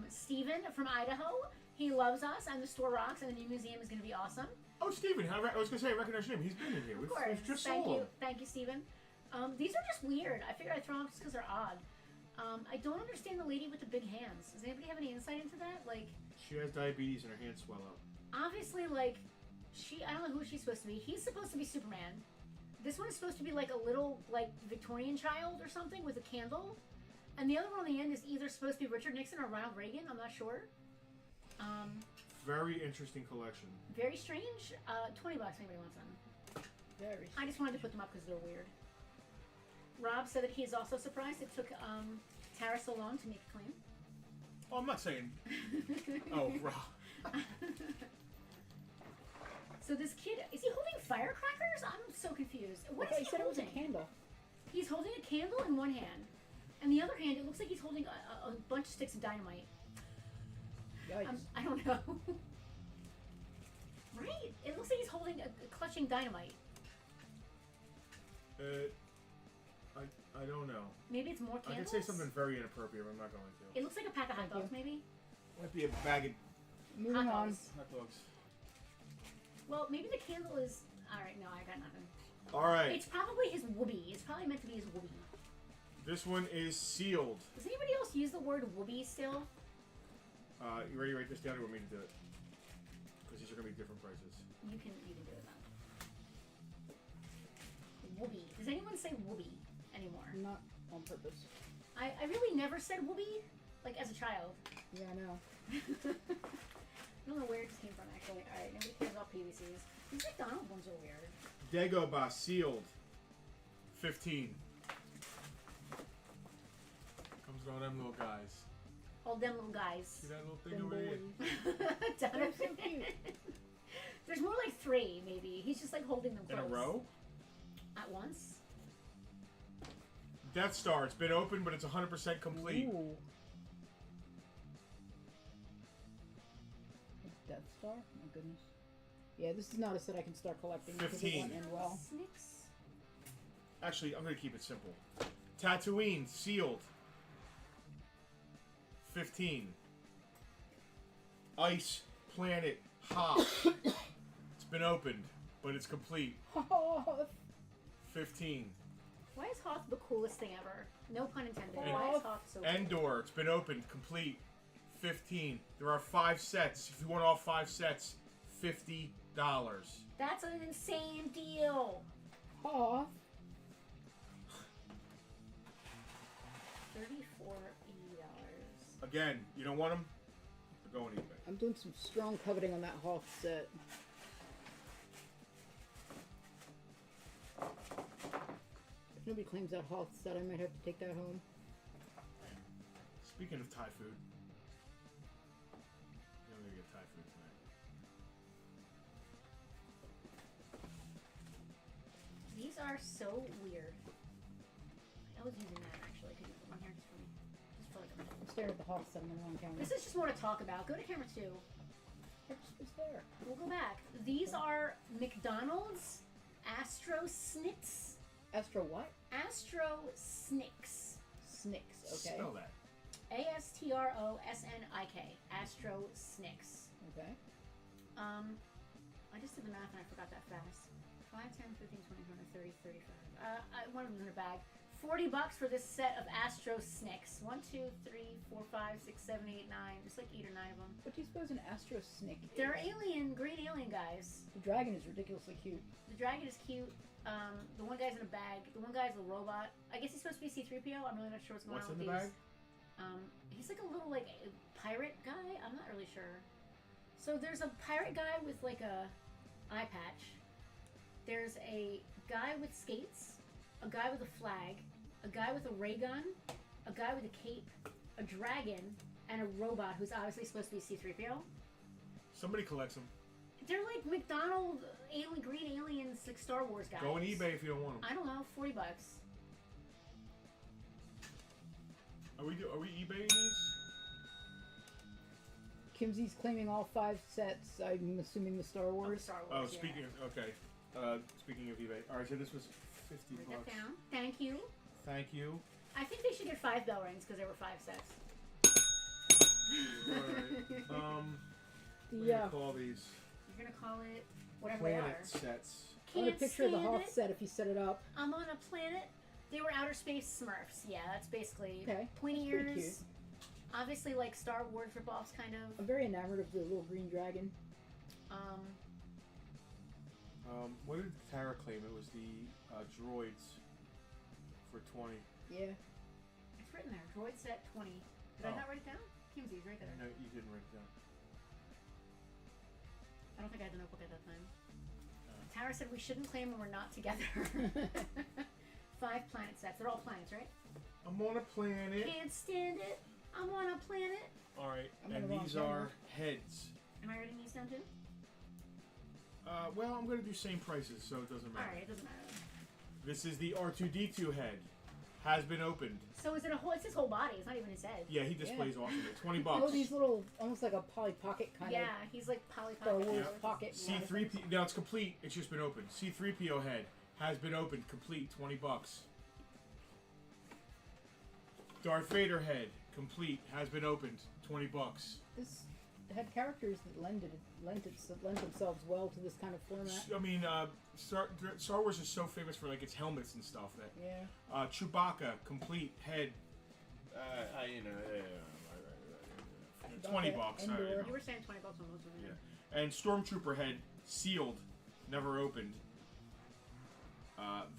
Steven from Idaho. He loves us and the store rocks and the new museum is going to be awesome. Oh, Steven. I was going to say, I recognize your name. He's been in here. Of course. We've just Thank sold you. him. Thank you, Steven. These are just weird. I figured I'd throw them just because they're odd. I don't understand the lady with the big hands. Does anybody have any insight into that? Like, She has diabetes and her hands swell up. obviously, like, I don't know who she's supposed to be. He's supposed to be Superman. This one is supposed to be like a little, like, Victorian child or something with a candle. And the other one on the end is either supposed to be Richard Nixon or Ronald Reagan. I'm not sure. Very interesting collection. Very strange. $20 if anybody wants them. Very. I just wanted to put them up because they're weird. Rob said that he is also surprised it took Tara so long to make a claim. Oh, I'm not saying. Oh, Rob. So this kid, is he holding firecrackers? I'm so confused. What is He he said it was a holding? candle. He's holding a candle in one hand. And the other hand, it looks like he's holding a bunch of sticks of dynamite. Yikes. I don't know. Right? It looks like he's holding clutching dynamite. I don't know. Maybe it's more I candles? can say something very inappropriate, but I'm not going to. It looks like a pack of hot Thank dogs, you. maybe? Might be a bag of Moving Hot on. dogs. hot dogs. Well, maybe the candle is... Alright, no, I got nothing. All right. It's probably his whoopee. It's probably meant to be his whoopee. This one is sealed. Does anybody else use the word whoopee still? You ready to write this down or want me to do it? Because these are going to be different prices. You can do it then. Whoopee. Does anyone say whoopee anymore? Not on purpose. I really never said whoopee, like as a child. Yeah, I know. I don't know where it just came from actually. Alright, nobody cares about PVCs. These McDonald's ones are weird. Dagobah sealed. 15. Comes with all them little guys. All them little guys. See that little thing Them over there? boys. Donovan. so cute. There's more like 3, maybe. He's just like holding them In close. a row? At once? Death Star. It's been open, but it's 100% complete. Ooh. Death Star? My goodness. Yeah, this is not a set I can start collecting. because it 15. won't end well. Snicks. Actually, I'm going to keep it simple. Tatooine. Sealed. 15. Ice Planet Hop. It's been opened, but it's complete. Hoth. 15. Why is Hoth the coolest thing ever? No pun intended. And- Why is Hoth so cool? Endor. It's been opened, complete. 15. There are 5 sets. If you want all 5 sets, $50. That's an insane deal. Hoth. $34. Again, you don't want them? Go on eBay. I'm doing some strong coveting on that Hoth set. If nobody claims that Hoth set, I might have to take that home. Speaking of Thai food, I'm gonna get Thai food tonight. These are so weird. I was using that actually. Could you put one here just for me? Just for like a minute. I'm staring at the Hoth set on the wrong camera. This is just more to talk about. Go to camera 2. It's there. We'll go back. These are McDonald's Astro Snicks. Astro what? Astro Snicks. Snicks, okay. Spell that. ASTROSNIK. Astro Snicks. Okay. I just did the math and I forgot that fast. 5, 10, 15, 20, 30, 35. One of them's in a bag. $40 for this set of Astro Snicks. 1, 2, 3, 4, 5, 6, 7, 8, 9. Just like 8 or 9 of them. What do you suppose an Astro Snick is? They're alien, green alien guys. The dragon is ridiculously cute. The dragon is cute. The one guy's in a bag. The one guy's a robot. I guess he's supposed to be C-3PO. I'm really not sure what's going What's on in with the these. bag? He's like a little like pirate guy. I'm not really sure. So there's a pirate guy with like a eye patch. There's a guy with skates, a guy with a flag, a guy with a ray gun, a guy with a cape, a dragon, and a robot who's obviously supposed to be C-3PO. Somebody collects them. They're like McDonald alien, green aliens, like Star Wars guys. Go on eBay if you don't want them. I don't know, $40. Are we eBaying these? Kimsey's claiming all 5 sets. I'm assuming the Star Oh, Wars. Star Oh, Wars. speaking of speaking of eBay. All right, so this was $50. Write that down. Thank you. Thank you. I think they should get 5 bell rings because there were 5 sets. All right. What do Yeah. you call these? You're gonna call it whatever Planet they sets. I want a Can't picture of the stand Hoth it. set if you set it up. I'm on a planet. They were outer space Smurfs. Yeah, that's basically Okay, pointy that's pretty ears. Obviously, like Star Wars ripoffs, kind of. I'm very enamored of the little green dragon. What did Tara claim? It was the droids for 20. Yeah. It's written there. Droid set 20. Did I Oh. not write it down? Kimsey's right there. No, you didn't write it down. I don't think I had the notebook at that time. Tara said we shouldn't claim when we're not together. 5 planet sets. They're all planets, right? I'm on a planet. Can't stand it. I'm on a planet. All right, I'm on and the wrong these camera. are heads. Am I writing these down too? Well, I'm gonna do same prices, so it doesn't matter. Alright, it doesn't matter. This is the R2D2 head. Has been opened. So is it a whole, it's his whole body, it's not even his head. Yeah, he displays awesome. $20 Oh, bucks. these little, almost like a Polly Pocket kind Yeah, of he's like Polly Star Pocket. Wars Yeah. pocket. C3P. Now it's complete. It's just been opened. C3PO head has been opened. Complete. $20. Darth Vader head complete has been opened. $20. This had characters that lend themselves well to this kind of format. I mean, Star Wars is so famous for like its helmets and stuff that Yeah. Chewbacca complete head. $20. Endor. You were saying $20 on most of them. Yeah. And Stormtrooper head sealed, never opened.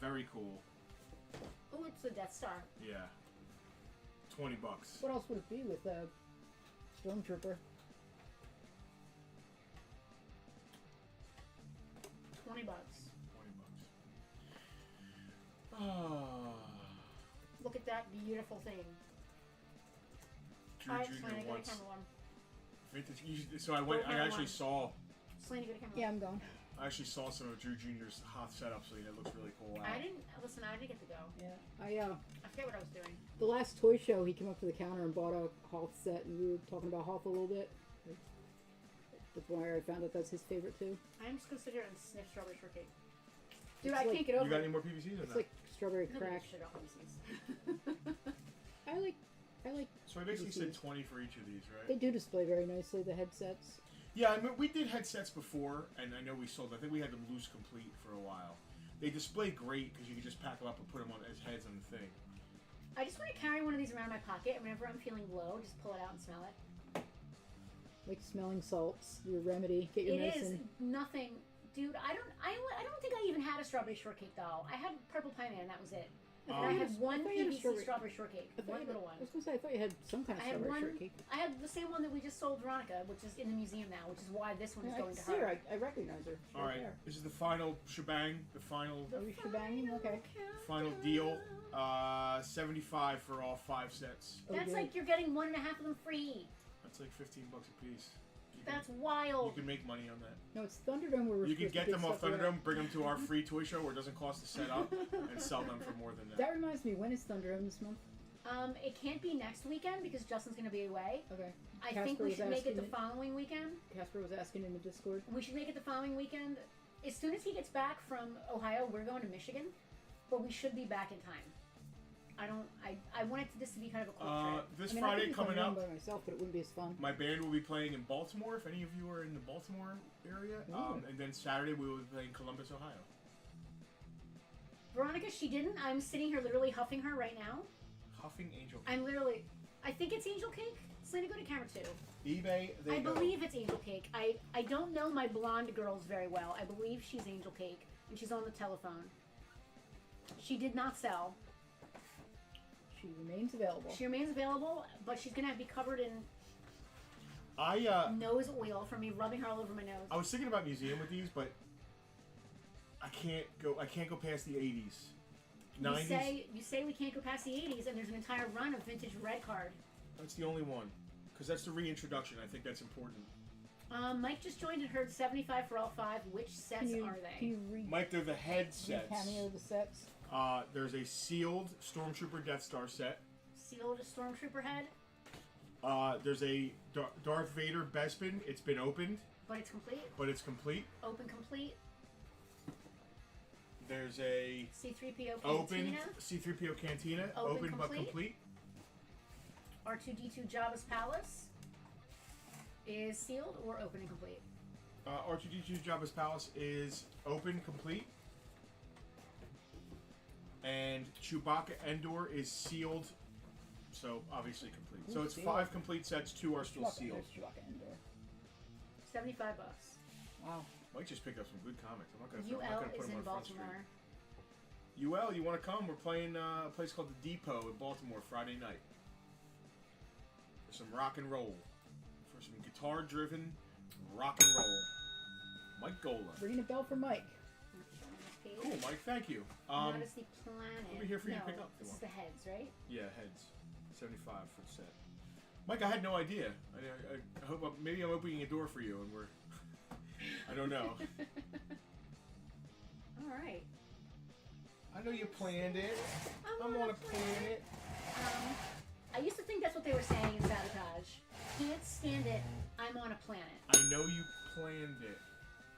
Very cool. Oh, it's the Death Star. Yeah. $20. What else would it be with a Stormtrooper? $20. $20. Oh, Look at that beautiful thing. Drew Alright, Jr. Selena, go to wants camera one. vintage. So I went. I Camera actually one. saw. Selena, go to camera Yeah, one. I'm going. I actually saw some of Drew Jr.'s Hoth setup, so that looks really cool. I didn't get to go. Yeah, I forget what I was doing. the last toy show, he came up to the counter and bought a Hoth set, and we were talking about Hoth a little bit. That's why I found out that's his favorite too. I'm just gonna sit here and sniff strawberry shortcake. Dude, It's I like- can't get over You got it. any more PVCs or It's not? like strawberry Nobody crack. gives a shit about PVCs. I like. So I basically said PVCs. 20 for each of these, right? They do display very nicely, the headsets. Yeah, I mean, we did headsets before, and I know we sold. I think we had them loose complete for a while. They display great because you can just pack them up and put them on as heads on the thing. I just want to carry one of these around my pocket, and whenever I'm feeling low, just pull it out and smell it. Like smelling salts, your remedy. Get your It is medicine. nothing, dude. I don't think I even had a strawberry shortcake though. I had purple pie man, and that was it. And I had one thought you had a PVC strawberry shortcake, I thought one you had- little one. I was gonna say I thought you had some kind of I had strawberry one. shortcake. I had the same one that we just sold Veronica, which is in the museum now, which is why this one is I going can to see her. her. I recognize her. She's All right, there. this is the final shebang, the final Are we shebanging? Okay. final deal. 75 for all 5 sets. Oh, That's good. like you're getting 1.5 of them free. That's like $15 a piece. That's You wild. can make money on that. No, it's Thunderdome where we're You can supposed to get pick them off stuff up. Thunderdome, bring them to our free toy show where it doesn't cost to set up, and sell them for more than that. That reminds me, when is Thunderdome this month? It can't be next weekend because Justin's going to be away. Okay. I Casper think we was should make it the asking following weekend. Casper was asking in the Discord. We should make it the following weekend. As soon as he gets back from Ohio, we're going to Michigan, but we should be back in time. I wanted this to be kind of a quick trip. This I mean, I Friday could do coming Thunderdome up, by myself, but it wouldn't be as fun. my band will be playing in Baltimore. If any of you are in the Baltimore area, Ooh. and then Saturday we will be playing Columbus, Ohio. Veronica, she didn't. I'm sitting here literally huffing her right now. Huffing Angel. I'm literally. I think it's angel cake. Selena, go to camera 2. eBay. They I go. believe it's angel cake. I don't know my blonde girls very well. I believe she's angel cake, and she's on the telephone. She did not sell. She remains available. She remains available, but she's gonna have to be covered in I nose oil from me rubbing her all over my nose. I was thinking about museum with these, but I can't go past the 80s. 90s. You say we can't go past the 80s, and there's an entire run of vintage red card. That's the only one. Because that's the reintroduction. I think that's important. Mike just joined and heard 75 for all 5. Which sets Can are you they? Mike, they're the head sets. cameo the sets? There's a sealed Stormtrooper Death Star set. Sealed Stormtrooper head, There's a Darth Vader Bespin. It's been opened, but it's complete. but it's complete. Open complete. There's a C-3PO opened Cantina. C-3PO Cantina. Open but complete. complete. R2-D2 Jabba's Palace is sealed or open and complete. R2-D2's Jabba's Palace is open, complete. And Chewbacca Endor is sealed, so obviously complete. So Ooh, it's sealed. 5 complete sets, 2 are still sealed. There's Chewbacca Endor. $75. Wow. Mike just picked up some good comics. I'm not gonna UL put is them in on Front Street. Baltimore. UL, you want to come? We're playing a place called the Depot in Baltimore Friday night. For some rock and roll. For some guitar-driven rock and roll. Mike Gola. Ringing a bell for Mike. Cool, Mike. Thank you. That is the planet. we'll be here for you to No, pick up if you This is want. the heads, right? Yeah, heads. 75 for the set. Mike, I had no idea. I hope maybe I'm opening a door for you, and we're. I don't know. All right. I know you planned it. I'm on a planet. I used to think that's what they were saying in Sabotage. Can't stand it. I'm on a planet. I know you planned it.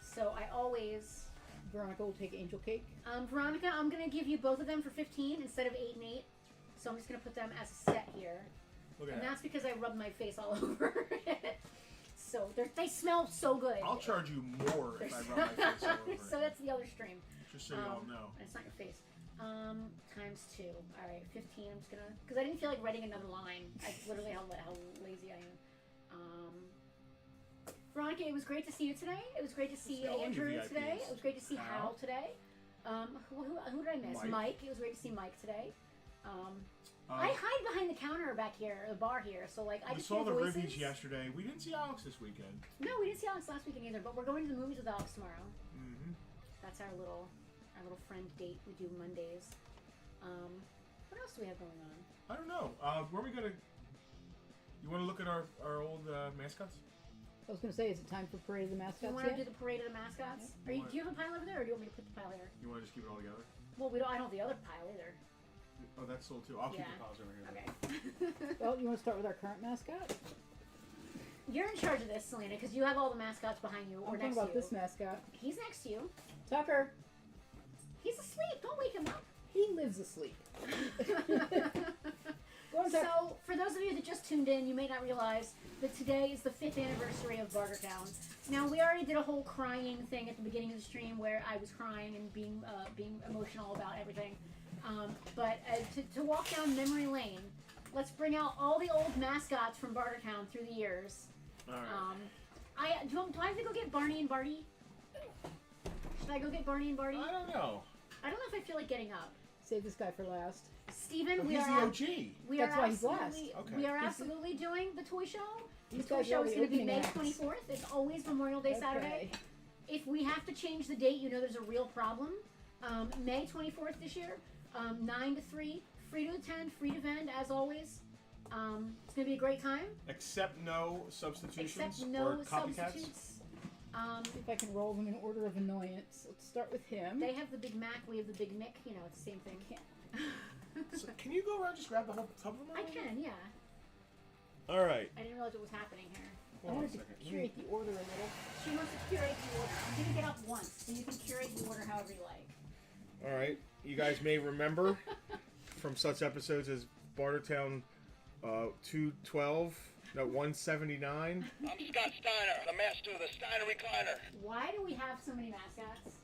So I always. Veronica will take Angel Cake. Veronica, I'm gonna give you both of them for 15 instead of 8 and 8. So I'm just gonna put them as a set here, Look at and that. that's because I rubbed my face all over it. So they smell so good. I'll charge you more if I rub my face all over it. So that's the other stream. Just so you all know. And it's not your face. Times 2. All right, 15. I'm just gonna because I didn't feel like writing another line. I literally how lazy I am. Veronica, it was great to see you today. It was great to see See all you Andrew VIPs. today. It was great to see Hal. Hal today. Who did I miss? Mike. Mike. It was great to see Mike today. I hide behind the counter back here, the bar here. So like I We just saw hear the voices. Ribbies yesterday. We didn't see Alex this weekend. No, we didn't see Alex last weekend either. But we're going to the movies with Alex tomorrow. Mm-hmm. That's our little friend date we do Mondays. What else do we have going on? I don't know. Where are we gonna? You want to look at our old mascots? I was going to say, is it time for Parade of the Mascots Do you want to yet? do the parade of the mascots? Do you have a pile over there, or do you want me to put the pile here? You want to just keep it all together? Well, we don't. I don't have the other pile either. Oh, that's sold too. I'll keep Yeah. the piles over here. Okay. Well, you want to start with our current mascot? You're in charge of this, Selena, because you have all the mascots behind you or I'm next talking about to you. this mascot. He's next to you. Tucker, He's asleep. Don't wake him up. he lives asleep. Go on, Tucker. So, for those of you that just tuned in, you may not realize that today is the 5th anniversary of Bartertown. Now, we already did a whole crying thing at the beginning of the stream where I was crying and being emotional about everything. But to walk down memory lane, let's bring out all the old mascots from Bartertown through the years. All right. Do I have to go get Barney and Barty? Should I go get Barney and Barty? I don't know. I don't know if I feel like getting up. Save this guy for last. Steven, But we he's are the OG. we That's are why he's absolutely, last. Okay. We are He's- absolutely doing the toy show. These The toy guys show are is the going to be opening May acts. 24th. It's always Memorial Day Saturday. If we have to change the date, you know there's a real problem. May 24th this year, 9 to 3, free to attend, free to vend, as always. It's going to be a great time. Except no substitutions Except no or copycats. substitutes. See if I can roll them in order of annoyance. Let's start with him. They have the Big Mac, we have the Big Mick. You know, it's the same thing. So can you go around and just grab the whole tub of them? I can, yeah. All right. I didn't realize it was happening here. I Hold on a wanted to second. curate the order a little. She wants to curate the order. I'm going to get up once, so you can curate the order however you like. All right. You guys may remember from such episodes as Bartertown 212, no, 179. I'm Scott Steiner, the master of the Steiner recliner. Why do we have so many mascots?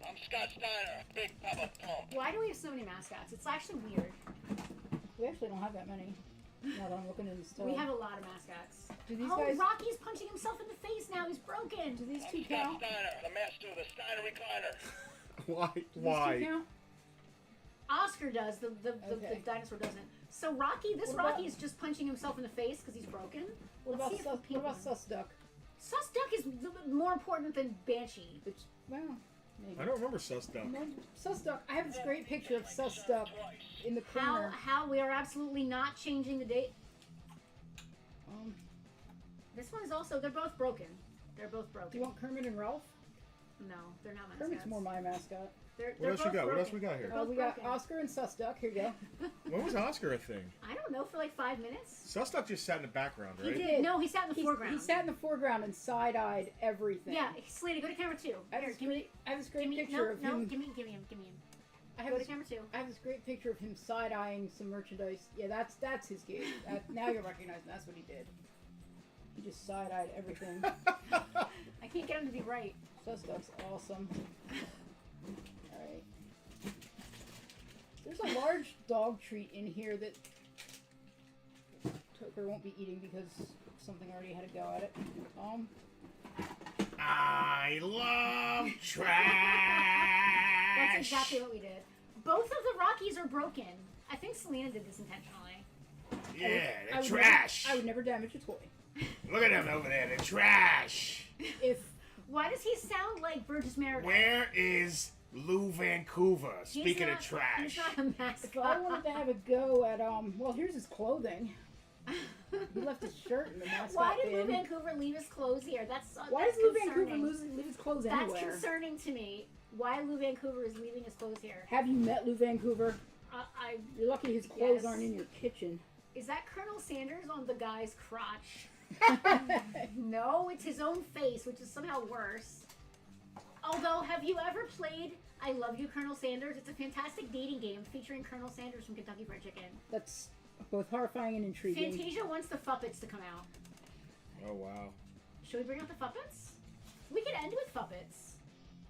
I'm Scott Steiner, Big Papa Pump. Why do we have so many mascots? It's actually weird. We actually don't have that many. Now that I'm looking in the stove. We have a lot of mascots. Do these Oh, guys? Rocky's punching himself in the face now. He's broken. Do these I'm two Scott count? Steiner, the master of the Steiner recliner. Why? Do these two Why? count? Oscar does. The Okay. dinosaur doesn't. So Rocky, What about- Rocky is just punching himself in the face because he's broken. What Let's about see if the Sus? pink What about one- Sus Duck? Sus Duck is more important than Banshee. Which, well, maybe. I don't remember Sus Duck. No, Sus Duck. I have this great picture of Sus Duck in the corner. How we are absolutely not changing the date. This one is also. They're both broken. They're both broken. Do you want Kermit and Ralph? No, they're not mascots. Kermit's more my mascot. They're What else we both got? What broken. else we got here? They're both We got broken. Oscar and Sus Duck. Here you go. When was Oscar a thing? I don't know, for like 5 minutes. Sus Duck just sat in the background, He right? did. No, he sat in the He foreground. sat in the foreground and side-eyed everything. Yeah, Selena, go to camera 2. I have Here, this give me. great, I have this great Give me. picture No, of no, him. give me him. I have Go this, to camera 2. I have this great picture of him side-eyeing some merchandise. Yeah, that's his gig. Now you'll recognize him. That's what he did. He just side-eyed everything. I can't get him to be right. Sus Duck's awesome. Alright. There's a large dog treat in here that Tucker won't be eating because something already had to go at it. I love That's trash. exactly what we did. Both of the Rockies are broken. I think Selena did this intentionally. Yeah, I they're would trash. Never, I would never damage a toy. Look at them over there. They're trash. If Why does he sound like Burgess Meredith? Where is Lou Vancouver? He's Speaking not- of trash. He's not a if I mascot. wanted to have a go at well, here's his clothing. He left his shirt in the mascot Why did Lou bin. Vancouver leave his clothes here? Why that's does Lou Vancouver concerning. leave his clothes That's anywhere? concerning to me. Why Lou Vancouver is leaving his clothes here? Have you met Lou Vancouver? I You're lucky his clothes Yes. aren't in your kitchen. Is that Colonel Sanders on the guy's crotch? No, it's his own face, which is somehow worse. Although, have you ever played I Love You, Colonel Sanders? It's a fantastic dating game featuring Colonel Sanders from Kentucky Fried Chicken. That's both horrifying and intriguing. Fantasia wants the Fuppets to come out. Oh, wow. Should we bring out the Fuppets? We could end with Fuppets.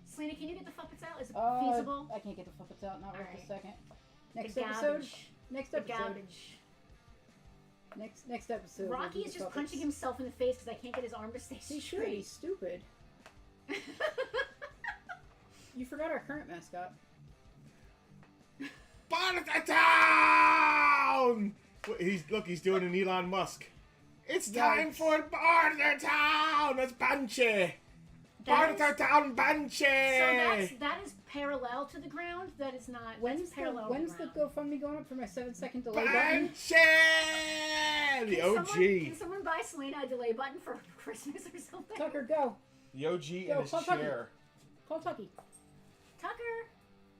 Selena, can you get the Fuppets out? Is it Uh, feasible? I can't get the Fuppets out. Not right Alright. this second. Next The episode. garbage. Next The episode. garbage. Next episode. we'll Rocky do is the just Fuppets. punching himself in the face because I can't get his arm to stay He should. straight. He's stupid. You forgot our current mascot. Bartertown! He's doing an Elon Musk. It's time Yikes. for Bartertown! That's punchy! Bartertown Banshee! So that is parallel to the ground. That is not. When's parallel? the to the GoFundMe going up for my 7-second delay button? Banshee! The OG. Can someone buy Selena a delay button for Christmas or something? Tucker, go. The OG in Go, his call Tucky. chair. Call Tucky. Tucker.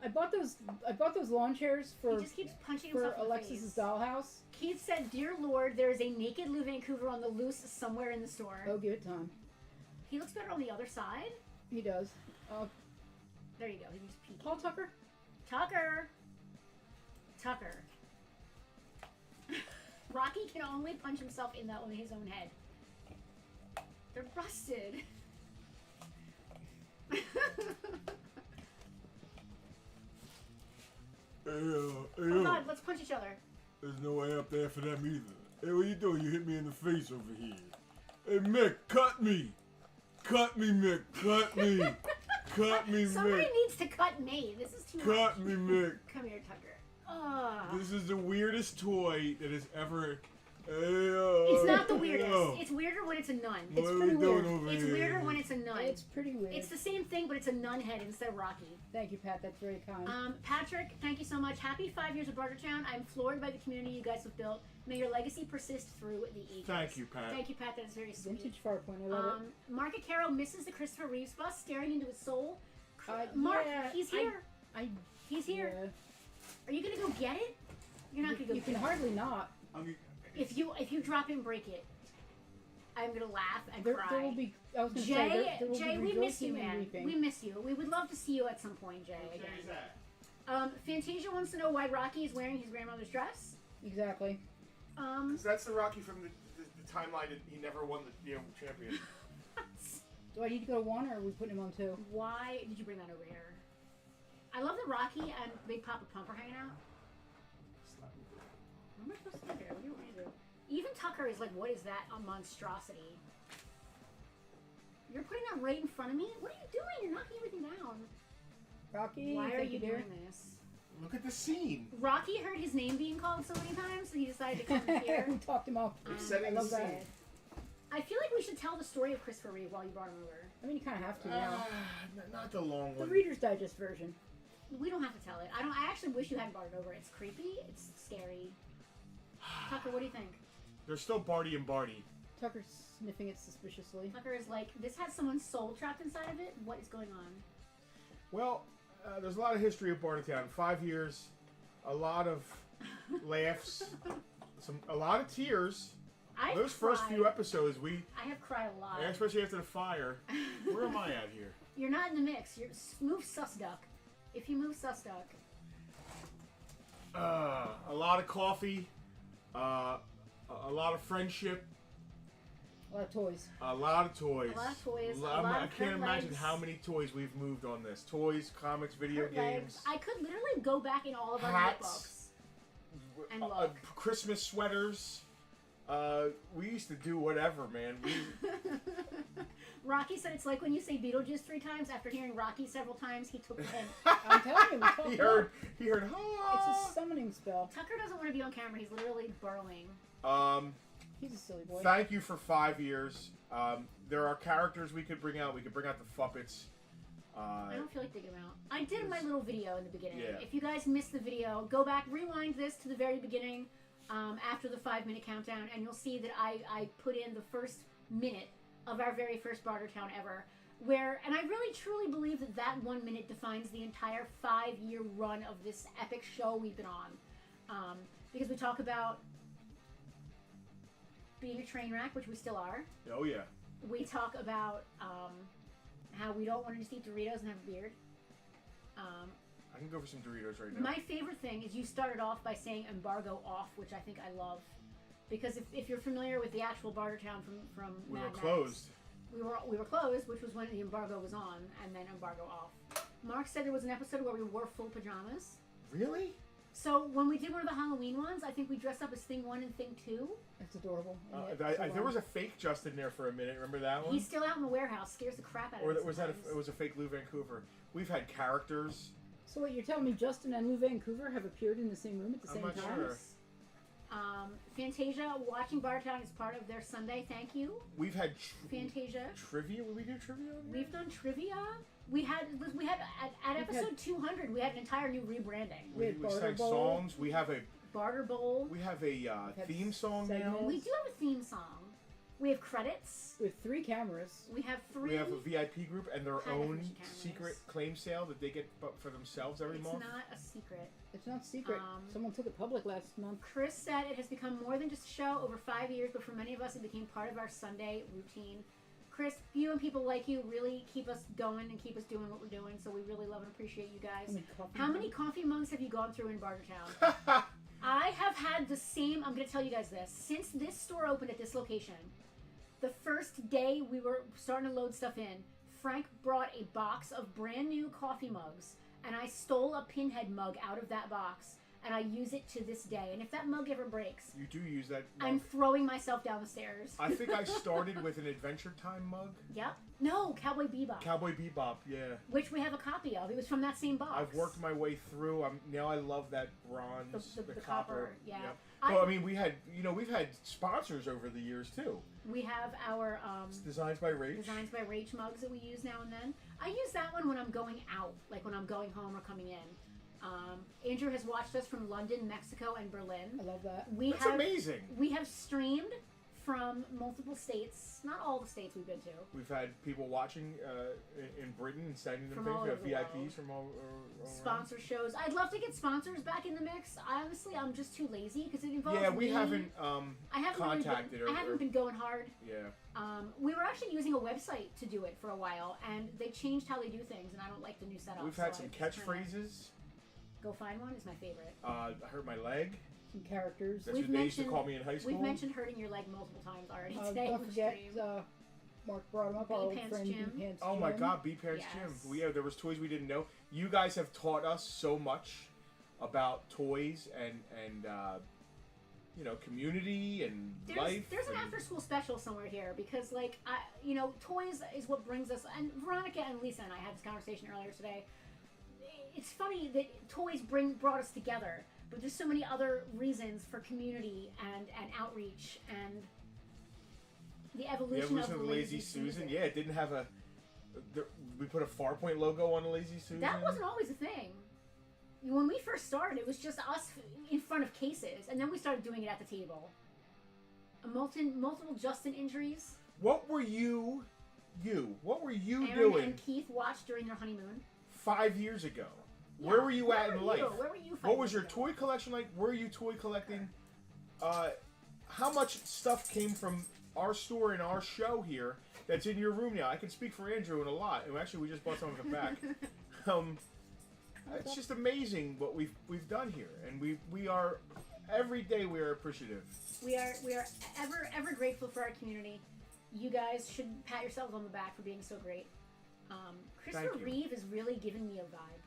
I bought those lawn chairs He for just keeps punching himself in the Alexis's face. dollhouse. Keith said, "Dear Lord, there is a naked Lou Vancouver on the loose somewhere in the store." Oh, give it time. He looks better on the other side. He does. There you go. He just peeking. Call Tucker. Tucker. Rocky can only punch himself in his own head. They're rusted. Oh God, let's punch each other. There's no way up there for them either. Hey, what you doing? You hit me in the face over here. Hey, Mick, cut me. Cut me, Mick. Cut me. Cut me, Somebody Mick. needs to cut me. This is too much. Cut me, Mick. Come here, Tucker. This is the weirdest toy that has ever... It's not the weirdest. It's weirder when it's a nun. It's pretty weird. It's weirder when it's a nun. It's pretty weird. It's the same thing, but it's a nun head instead of Rocky. Thank you, Pat. That's very kind. Patrick, thank you so much. Happy 5 years of Bartertown. I'm floored by the community you guys have built. May your legacy persist through the ages. Thank you, Pat. Thank you, Pat. That is very sweet. Vintage Farpoint. I love it. Market Caro misses the Christopher Reeves bus, staring into his soul. Mark, yeah, he's here. He's here. Yeah. Are you gonna go get it? You're not gonna go. You get can it. hardly not. If you drop and break it, I'm gonna laugh and There cry. will be. I was gonna Jay, say, there will Jay, be we miss you, rejoicing and man. weeping. We miss you. We would love to see you at some point, Jay. Again. Fantasia wants to know why Rocky is wearing his grandmother's dress. Exactly. That's the Rocky from the timeline that he never won the champion. Do I need to go to 1 or are we putting him on 2? Why did you bring that over here? I love that Rocky and Big Papa Pump are hanging out. What am I supposed to do here? What do you want me to do? Even Tucker is like, what is that? A monstrosity. You're putting that right in front of me? What are you doing? You're knocking everything down. Rocky, Why are thank you dear. doing this? Look at the scene. Rocky heard his name being called so many times that he decided to come here. We talked him up. Setting I the love that. scene. I feel like we should tell the story of Christopher Reeve while you brought him over. I mean, you kind of have to now. Not the long The one. Reader's Digest version. We don't have to tell it. I actually wish you hadn't brought it over. It's creepy. It's scary. Tucker, what do you think? They're still Barty and Barty. Tucker's sniffing it suspiciously. Tucker is like, this has someone's soul trapped inside of it? What is going on? Well, there's a lot of history of Bartertown. 5 years, a lot of laughs, a lot of tears. Those first few episodes, I have cried a lot. especially after the fire. Where am I at here? You're not in the mix. You're move sus duck. If you move sus duck. A lot of coffee, a lot of friendship, A lot of toys. a lot of toys. A lot of toys, a I lot of can't hurt imagine legs. how many toys we've moved on this. Toys, comics, video Hurt games, legs. I could literally go back in all of our Hats. notebooks. And look. Christmas sweaters. We used to do whatever, man. Rocky said it's like when you say Beetlejuice 3 times. After hearing Rocky several times, he took the hint. I'm telling you, we talked he about heard, it. It's It's a summoning spell. Tucker doesn't want to be on camera. He's literally burrowing. He's a silly boy. Thank you for 5 years. There are characters we could bring out. We could bring out the Fuppets. I don't feel like digging them out. I did my little video in the beginning. Yeah. If you guys missed the video, go back, rewind this to the very beginning after the 5-minute countdown, and you'll see that I put in the first minute of our very first Bartertown ever. And I really truly believe that 1 minute defines the entire 5-year run of this epic show we've been on. Because we talk about being a train wreck, which we still are. Oh, yeah. We talk about how we don't want to just eat Doritos and have a beard. I can go for some Doritos right now. My favorite thing is you started off by saying embargo off, which I think I love. Because if you're familiar with the actual Bartertown from We Mad were Max, closed. we were closed, which was when the embargo was on, and then embargo off. Mark said there was an episode where we wore full pajamas. Really? So when we did one of the Halloween ones, I think we dressed up as Thing 1 and Thing 2. It's adorable. and yet so There was long. a fake Justin there for a minute. Remember that one? He's still out in the warehouse, scares the crap out of Or me. was that sometimes. it was a fake Lou Vancouver? We've had characters. So what you're telling me, Justin and Lou Vancouver have appeared in the same room at the I'm same not time? sure. Fantasia watching Bartertown is part of their Sunday. Thank you, We've had Fantasia. trivia. Will we do trivia on here? We've done trivia. We had at episode 200. We had an entire new rebranding. We had We Barter sang Bowl. songs. We have a Barter Bowl. had theme song now. segments. We do have a theme song. We have credits. With 3 cameras. We have 3. We have a VIP group and their High own definition cameras. secret claim sale that they get for themselves every It's month. not a secret. It's not secret. Someone took it public last month. Chris said it has become more than just a show over 5 years, but for many of us, it became part of our Sunday routine. Chris, you and people like you really keep us going and keep us doing what we're doing, so we really love and appreciate you guys. How many coffee mugs have you gone through in Bartertown? I have had the same, I'm going to tell you guys this, since this store opened at this location, the first day we were starting to load stuff in, Frank brought a box of brand new coffee mugs, and I stole a pinhead mug out of that box, and I use it to this day. And if that mug ever breaks, You do use that mug. I'm throwing myself down the stairs. I think I started with an Adventure Time mug. Yep. No, Cowboy Bebop. Cowboy Bebop, yeah. Which we have a copy of. It was from that same box. I've worked my way through. Now I love that bronze, The copper, yeah. Yep. I- Well, I mean, we've had sponsors over the years too. We have our Designs by Rage. Designs by Rage mugs that we use now and then. I use that one when I'm going out, like when I'm going home or coming in. Andrew has watched us from London, Mexico, and Berlin. I love that. That's amazing. We have streamed from multiple states, not all the states we've been to. We've had people watching in Britain and sending them From things. all We have over the VIPs world. from all around. Sponsor shows. I'd love to get sponsors back in the mix. Honestly, I'm just too lazy because it involves Yeah, we me. haven't I haven't really contacted been, I haven't been going hard. Yeah. We were actually using a website to do it for a while, and they changed how they do things, and I don't like the new setup. We've so had some I just kinda- catchphrases. Go find one is my favorite. I hurt my leg. Some characters. That's We've what they used to mentioned- call me in high school. We've mentioned hurting your leg multiple times already today. Don't on the forget, stream. Mark brought him up, our old Pants friend Jim. Pants Oh my Jim. God, B Parents Yes. Gym. There was toys we didn't know. You guys have taught us so much about toys and community and life. There's an and- after school special somewhere here because toys is what brings us, and Veronica and Lisa and I had this conversation earlier today. It's funny that toys brought us together, but there's so many other reasons for community and outreach and the evolution, of the Lazy Susan. Yeah, it didn't have we put a Farpoint logo on a Lazy Susan. That wasn't always a thing. When we first started, it was just us in front of cases, and then we started doing it at the table. Multiple Justin injuries. What were you Aaron doing and Keith watched during their honeymoon. 5 years ago? Yeah. Where were you at in life? Where were you? 5 What was years your ago? toy collection like? Were you toy collecting? How much stuff came from our store and our show here that's in your room now? I can speak for Andrew and a lot. And actually, we just bought some of it back. It's just amazing what we've done here, and we are every day we are appreciative. We are ever grateful for our community. You guys should pat yourselves on the back for being so great. Christopher Thank you. Reeve is really giving me a vibe.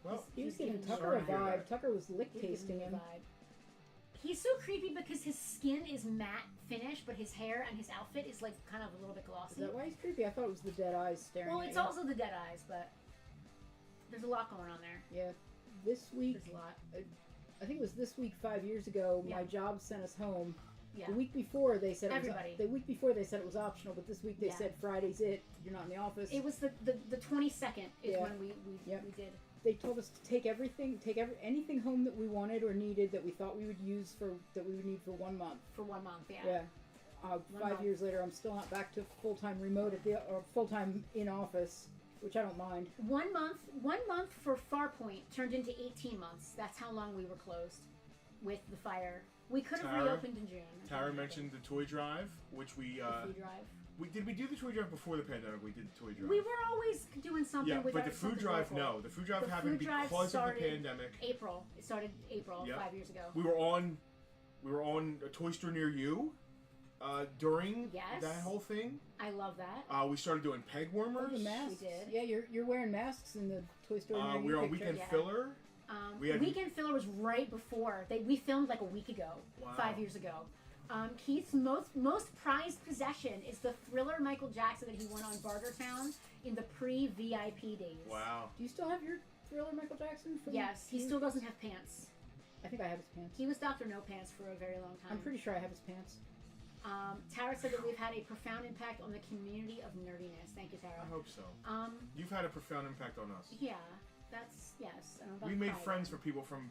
Well, He was He's giving giving Tucker a Sorry to hear vibe. that. Tucker was lick He's giving tasting me a him. vibe. He's so creepy because his skin is matte finish, but his hair and his outfit is like kind of a little bit Is glossy. that why he's creepy? I thought it was the dead eyes staring Well, at it's you. also the dead eyes, but there's a lot going on there. Yeah. This week, There's a lot. I think it was this week 5 years ago, Yeah. my job sent us home. Yeah. The week before they said Everybody. the week before they said it was optional, but this week they Yeah. said Friday's it. You're not in the office. It was the 22nd is Yeah. when we Yep. we did. They told us to take anything home that we wanted or needed that we thought we would use that we would need for 1 month. For 1 month, yeah. Yeah. 1 5 month. years later, I'm still not back to full-time remote or full-time in office, which I don't mind. 1 month for Farpoint turned into 18 months. That's how long we were closed with the fire. We could have Tara- reopened in June. Tara mentioned the toy drive, which we the food drive. did we do the toy drive before the pandemic? We did the toy drive. We were always doing something yeah, with but our, the food something drive, local. no. The food drive The happened food drive because of the started pandemic. April. It started April Yep. 5 years ago. We were on a toy store near you during Yes. that whole thing. I love that. We started doing peg warmers. The masks. We did. Yeah, you're wearing masks in the Toy Story. near We you were on picture. Weekend Yeah. Filler. we had- Weekend Filler was right before. We filmed like a week ago, Wow. 5 years ago. Keith's most prized possession is the Thriller Michael Jackson that he won on Bartertown in the pre-VIP days. Wow. Do you still have your Thriller Michael Jackson? From Yes, he still doesn't have pants. I think I have his pants. He was Dr. No Pants for a very long time. I'm pretty sure I have his pants. Tara said that we've had a profound impact on the community of nerdiness. Thank you, Tara. I hope so. You've had a profound impact on us. Yeah, that's yes. And I'm about We to made cry friends again. for people from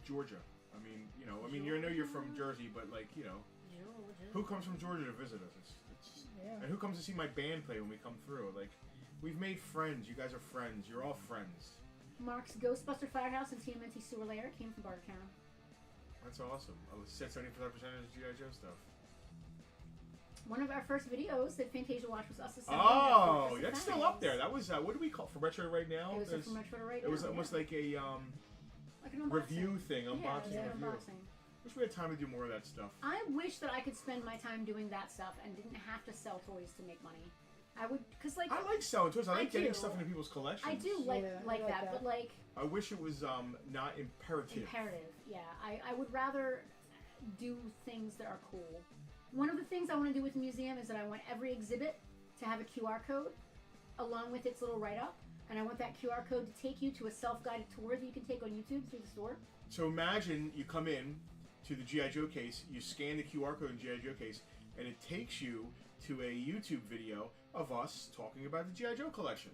Georgia. I mean, I know you're from Jersey, but like, Georgia. who comes from Georgia to visit us? And who comes to see my band play when we come through? Like, we've made friends. You guys are friends. You're all friends. Mark's Ghostbuster Firehouse and TMNT Sewer Lair came from Bartertown. That's awesome. I was set 75% of the G.I. Joe stuff. One of our first videos that Fantasia watched was us assembling. Oh, that's still up there. That was what do we call for Retro right now? It was from Retro to Right It was Now, almost yeah. like a like an unboxing. review thing, Yeah, unboxing it was an review. unboxing. Wish we had time to do more of that stuff. I wish that I could spend my time doing that stuff and didn't have to sell toys to make money. I would, cause like I like selling toys. I like getting do. stuff into people's collections. I do like Yeah, I like like that, that. but like I wish it was not imperative. imperative. Yeah, I would rather do things that are cool. One of the things I want to do with the museum is that I want every exhibit to have a QR code along with its little write-up, and I want that QR code to take you to a self-guided tour that you can take on YouTube through the store. So imagine you come in to the G.I. Joe case, you scan the QR code in G.I. Joe case, and it takes you to a YouTube video of us talking about the G.I. Joe collection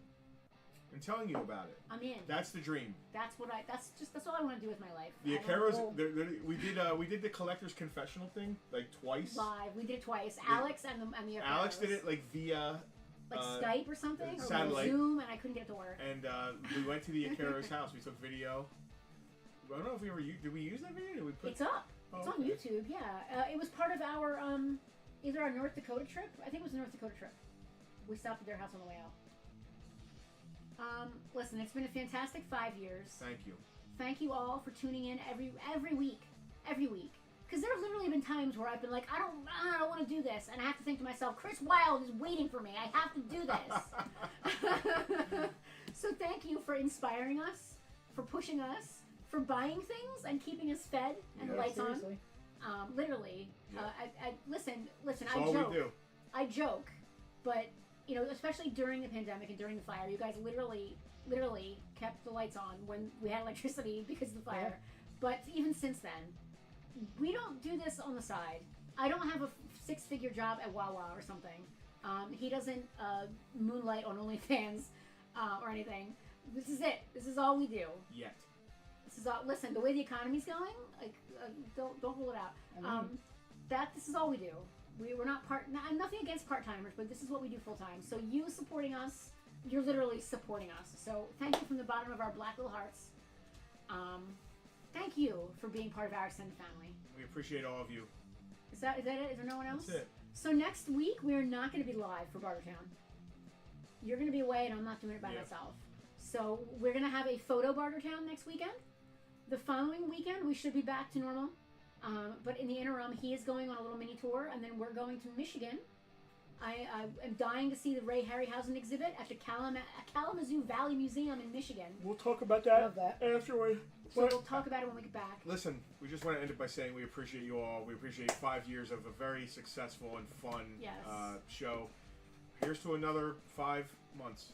and telling you about it. I'm in. That's the dream. That's all I want to do with my life. The I don't Akeros, know. we did the collector's confessional thing like twice. Live. We did it twice. Alex and the Akeros. Alex did it like via like Skype or something, or satellite. Zoom, and I couldn't get it to work. And we went to the Akeros house. We took video. I don't know if we ever did we use that video? Did we put? It's up. Oh, It's on okay. YouTube. Yeah, it was part of our either our North Dakota trip. I think it was a North Dakota trip. We stopped at their house on the way out. Listen, it's been a fantastic 5 years. Thank you. Thank you all for tuning in every week. Because there have literally been times where I've been like, I don't want to do this, and I have to think to myself, Chris Wilde is waiting for me. I have to do this. So thank you for inspiring us, for pushing us, for buying things and keeping us fed and Yeah. lights Seriously. on. Literally. Yeah. Listen. That's I all joke. we do. I joke, but especially during the pandemic and during the fire, you guys literally kept the lights on when we had electricity because of the fire. Yeah. But even since then, we don't do this on the side. I don't have a six-figure job at Wawa or something. He doesn't moonlight on OnlyFans or anything. This is it. This is all we do. Yet. This is all. Listen, the way the economy's going, like, don't rule it out. I mean. This is all we do. We're not I'm nothing against part-timers, but this is what we do full-time. So you supporting us, you're literally supporting us. So thank you from the bottom of our black little hearts. Thank you for being part of our extended family. We appreciate all of you. Is that it? Is there no one else? That's it. So next week we are not going to be live for Bartertown. You're going to be away, and I'm not doing it by Yeah. myself. So we're going to have a photo Bartertown next weekend. The following weekend we should be back to normal. But in the interim, he is going on a little mini tour, and then we're going to Michigan. I am dying to see the Ray Harryhausen exhibit at the Kalamazoo Valley Museum in Michigan. We'll talk about Love that. afterward. So we'll talk about it when we get back. Listen, we just want to end it by saying we appreciate you all. We appreciate 5 years of a very successful and fun Yes. show. Here's to another 5 months.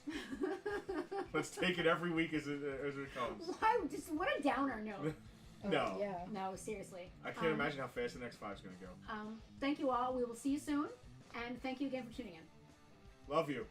Let's take it every week as it comes. Why? Just what a downer note. No. Yeah. No, seriously. I can't imagine how fast the next 5 is going to go. Thank you all. We will see you soon. And thank you again for tuning in. Love you.